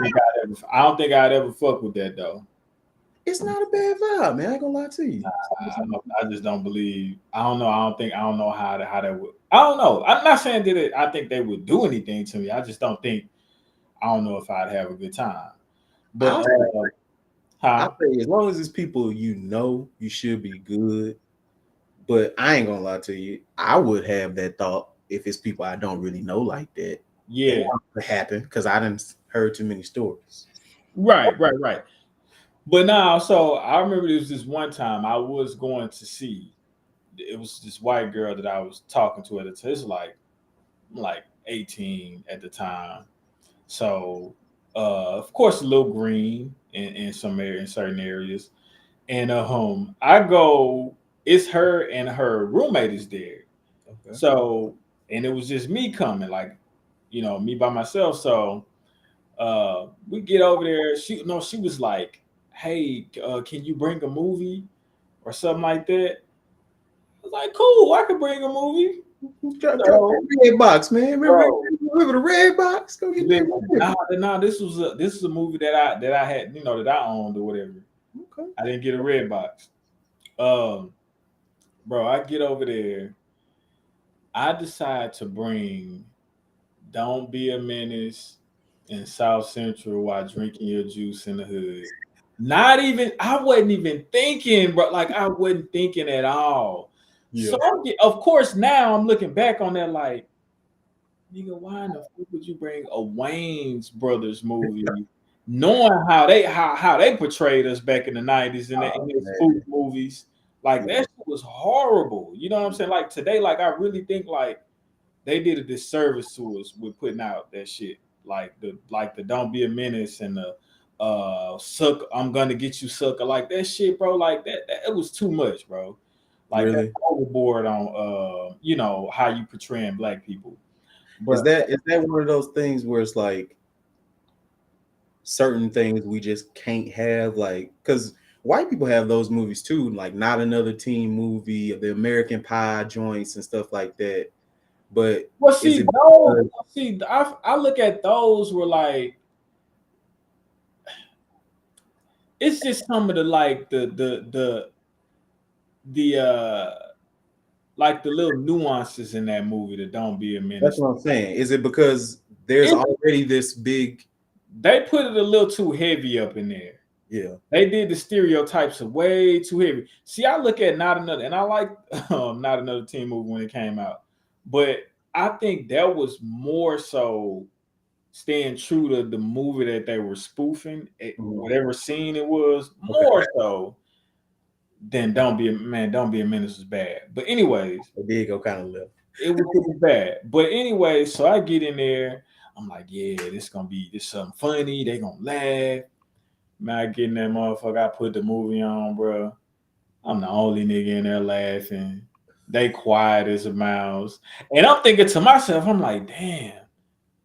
think I'd ever fuck with that though. It's not a bad vibe, man. I ain't gonna lie to you. I just don't believe. I don't know. I don't know how that would. I don't know. I'm not saying that I think they would do anything to me. I just don't think. I don't know if I'd have a good time. But I say as long as it's people you should be good. But I ain't gonna lie to you. I would have that thought if it's people I don't really know like that. Yeah, it could happen because I didn't heard too many stories. Right. But now, so I remember there was this one time I was going to see. It was this white girl that I was talking to at the time. It's like 18 at the time. So of course a little green in certain areas. And I go, it's her and her roommate is there. Okay. So, and it was just me coming, like, me by myself. So we get over there. She was like, hey, can you bring a movie or something like that? was like, cool, I could bring a movie. Drop that red box, man. Remember the red box? Go get that. Nah, this was a movie that I had, that I owned or whatever. Okay. I didn't get a red box. Bro, I get over there. I decide to bring Don't Be a Menace in South Central while drinking your juice in the hood. I wasn't even thinking, bro. Like, I wasn't thinking at all. Yeah. So, of course, now I'm looking back on that like, nigga, why in the fuck would you bring a Wayne's Brothers movie, knowing how they portrayed us back in the 90s in their spoof movies? Like, that shit was horrible. You know what I'm saying? Like, today, like, I really think like they did a disservice to us with putting out that shit. Like the Don't Be a Menace and the suck, I'm gonna get you sucker. Like, that shit, bro. Like, that it was too much, bro. Like, really? that's overboard on how you portraying black people. But is that one of those things where it's like certain things we just can't have, like, because white people have those movies too, like Not Another Teen Movie, the American Pie joints and stuff like that. But see, I look at those where like it's just some of the like the like the little nuances in that movie that Don't Be a Menace. That's what I'm saying. Is it because there's already this big? They put it a little too heavy up in there. Yeah, they did the stereotypes way too heavy. See, I look at Not Another, and I like Not Another Teen Movie when it came out, but I think that was more so staying true to the movie that they were spoofing, whatever scene it was, more so than Don't Be a Menace was bad. But anyways, it did go kind of left. It was bad. But anyway, so I get in there, I'm like, yeah, this something funny. They gonna laugh. Man, I get in that motherfucker. I put the movie on, bro. I'm the only nigga in there laughing. They quiet as a mouse. And I'm thinking to myself, I'm like, damn,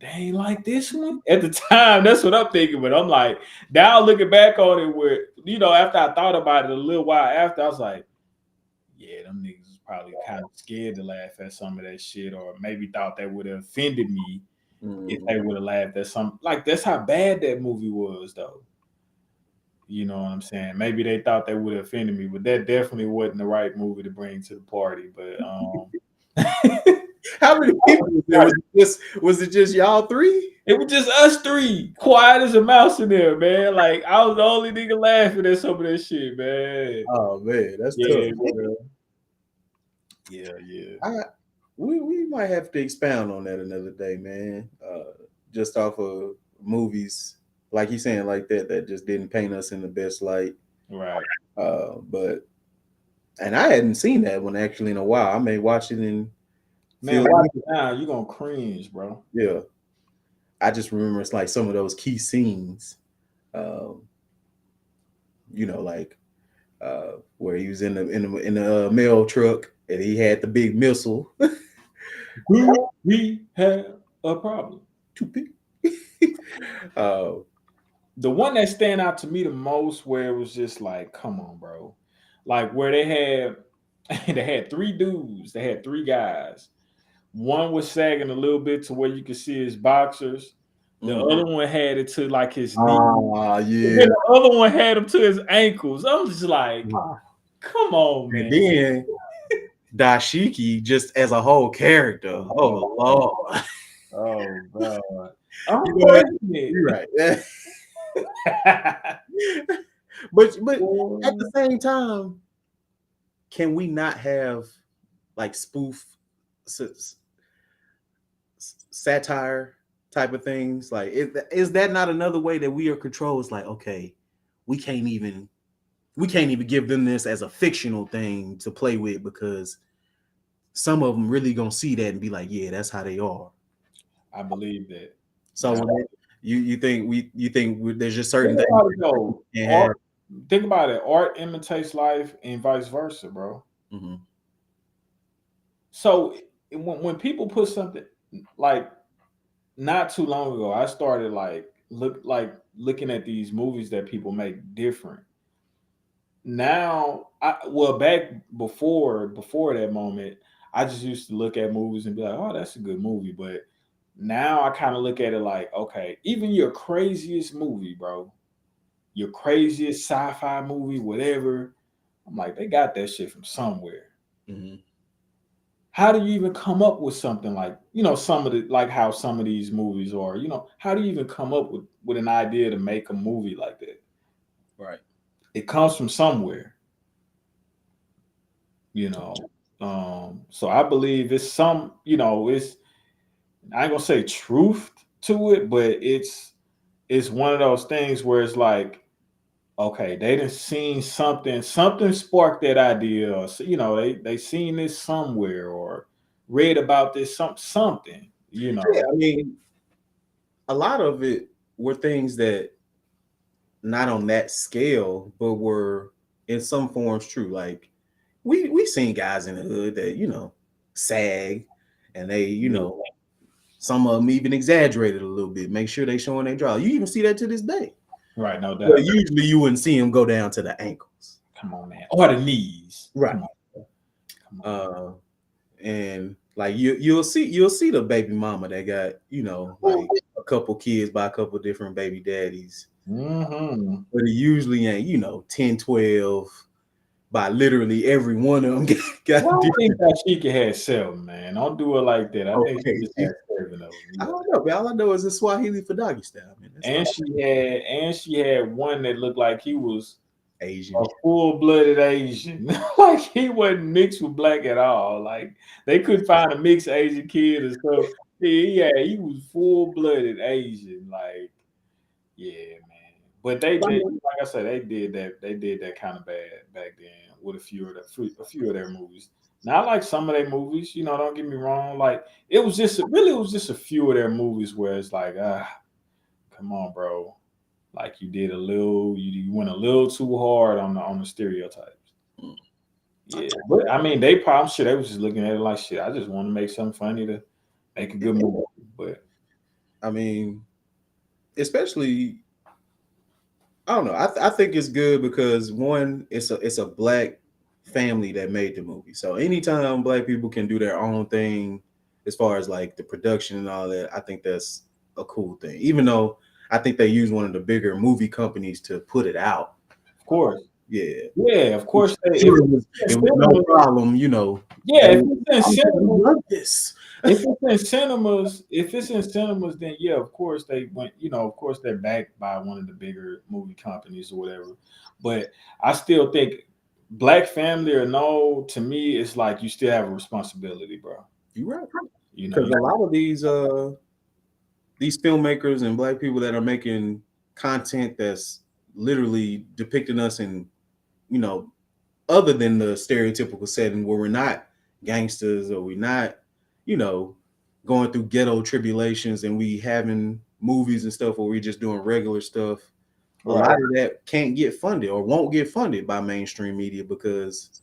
they ain't like this one. At the time, that's what I'm thinking. But I'm like, now looking back on it, where, after I thought about it a little while after, I was like, yeah, them niggas was probably kind of scared to laugh at some of that shit, or maybe thought that would have offended me if they would have laughed at some. Like, that's how bad that movie was, though. You know what I'm saying? Maybe they thought they would have offended me, but that definitely wasn't the right movie to bring to the party. But how many people was there? Was it just y'all three? It was just us three, quiet as a mouse in there, man. Like, I was the only nigga laughing at some of that shit, man. Oh man, that's tough. Bro. Yeah. We might have to expound on that another day, man. Just off of movies, like you saying, like that just didn't paint us in the best light. Right. And I hadn't seen that one actually in a while. I may watch it and watch it now. You're gonna cringe, bro. Yeah. I just remember it's like some of those key scenes. Like where he was in the mail truck and he had the big missile. Do we have a problem? Too big. The one that stand out to me the most, where it was just like, come on, bro. Like, where they had three dudes, they had three guys. One was sagging a little bit to where you could see his boxers. The other one had it to like his knee. Yeah. And then the other one had him to his ankles. I'm just like, come on, man. And then Dashiki just as a whole character. Oh Lord. Oh God. You're right. but at the same time, can we not have like spoof satire type of things? Like, is that not another way that we are controlled? It's like, okay, we can't even give them this as a fictional thing to play with, because some of them really gonna see that and be like, yeah, that's how they are. I believe that. So you think there's just certain things. Think about it. Art imitates life and vice versa, bro. Mm-hmm. So when people put something, like, not too long ago, I started looking at these movies that people make different. now, back before that moment, I just used to look at movies and be like, oh, that's a good movie. But now I kind of look at it like, okay, even your craziest movie, bro, your craziest sci-fi movie, whatever, I'm like, they got that shit from somewhere. Mhm. How do you even come up with something like, some of the, like how some of these movies are, how do you even come up with an idea to make a movie like that? Right. It comes from somewhere, you know. So I believe it's some, it's, I ain't gonna say truth to it, but it's one of those things where it's like, okay, they done seen something sparked that idea, or they seen this somewhere or read about this something, Yeah, I mean, a lot of it were things that not on that scale, but were in some forms true. Like we seen guys in the hood that sag, and they some of them even exaggerated a little bit, make sure they showing their draw. You even see that to this day. Right, no But doubt. usually you wouldn't see them go down to the ankles. Come on, man, or the knees. Right. Come on. And like you'll see the baby mama that got like a couple kids by a couple different baby daddies, Mm-hmm. but it usually ain't 10, 12 by literally every one of them got Well, I think different. that she could have seven, man. Don't do it like that. I think she Okay, just had seven of them. I Yeah. don't know, man. All I know is it's Swahili for doggy style, man. That's all. And she had one that looked like he was a Asian. full-blooded Asian. Like he wasn't mixed with black at all. Like they couldn't find a mixed Asian kid or stuff. Yeah, he was full-blooded Asian. Like, yeah, man. But like I said, they did that kind of bad back then with a few of their movies. Now I like some of their movies, don't get me wrong. Like it was just a few of their movies where it's like, come on, bro. Like you went a little too hard on the stereotypes. Mm. Yeah, but I mean, they probably, I'm sure they was just looking at it like, shit, I just want to make something funny to make a good movie. But I mean, especially I don't know. I think it's good because one, it's a black family that made the movie. So anytime black people can do their own thing, as far as like the production and all that, I think that's a cool thing. Even though I think they use one of the bigger movie companies to put it out. of course, Yeah, yeah, of course, it was no problem. yeah, Hey, if it's in we cinemas, love this. if it's in cinemas, then yeah, of course they went. Of course they're backed by one of the bigger movie companies or whatever. But I still think, black family or no, to me, it's like you still have a responsibility, bro. You're right. You know, Because a lot of these filmmakers and black people that are making content that's literally depicting us in you know other than the stereotypical setting where we're not gangsters or we're not you know going through ghetto tribulations and we having movies and stuff where we're just doing regular stuff. A right. lot of that can't get funded or won't get funded by mainstream media because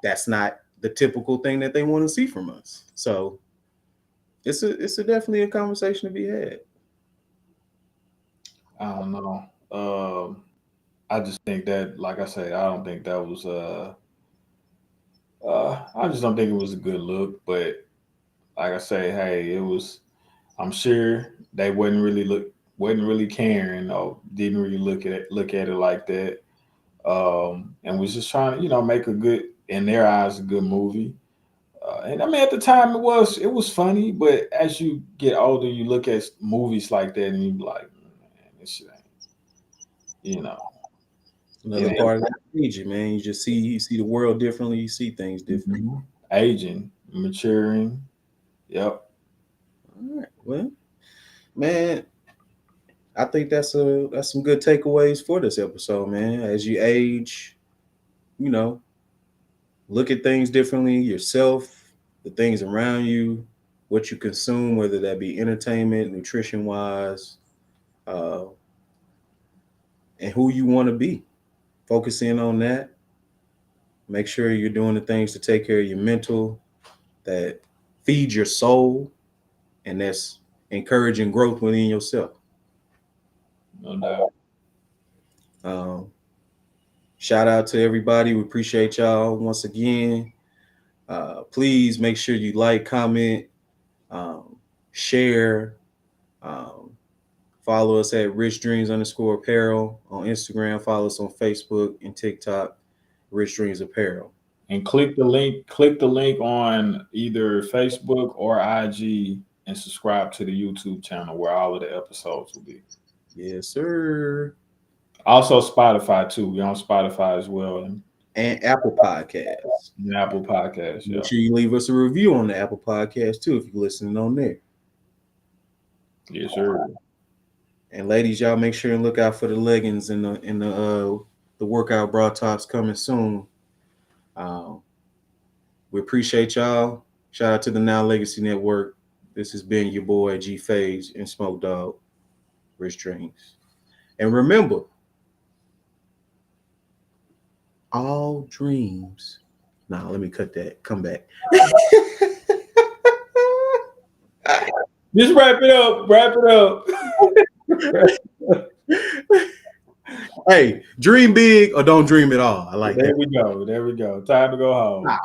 that's not the typical thing that they want to see from us. So it's a definitely a conversation to be had. I don't know. I just think that, like I said, I don't think that was I just don't think it was a good look. But like I say, hey, it was. I'm sure they wasn't really caring, or didn't really look at it like that, and was just trying to, make a good, in their eyes, a good movie. And I mean, at the time, it was funny, but as you get older, you look at movies like that, and you be like, man, this shit ain't, you know, it Another ain't part of that aging, man. You see the world differently. You see things differently. aging, maturing. Yep. All right. Well, man, I think that's some good takeaways for this episode, man. As you age, you know, look at things differently, yourself, the things around you, what you consume, whether that be entertainment, nutrition wise, uh, and who you want to be. Focus in on that. Make sure you're doing the things to take care of your mental, that feed your soul, and that's encouraging growth within yourself. No doubt. Um, Shout out to everybody. We appreciate y'all once again. Please make sure you like, comment, share. Follow us at Rich Dreams _ Apparel on Instagram. Follow us on Facebook and TikTok, Rich Dreams Apparel. And click the link. Click the link on either Facebook or IG, and subscribe to the YouTube channel where all of the episodes will be. Yes, sir. Also Spotify too. We're on Spotify as well, and Apple Podcasts. And Apple Podcasts. Make sure you leave us a review on the Apple Podcast too if you're listening on there. Yes, sir. And ladies, y'all make sure and look out for the leggings and the workout bra tops coming soon. We appreciate y'all. Shout out to the Now Legacy Network. This has been your boy G Phase and Smok3og, Rich Dreams. And remember, all dreams. Nah, let me cut that. Come back. Just wrap it up. Wrap it up. Hey, dream big or don't dream at all. I like that. There we go. There we go. Time to go home.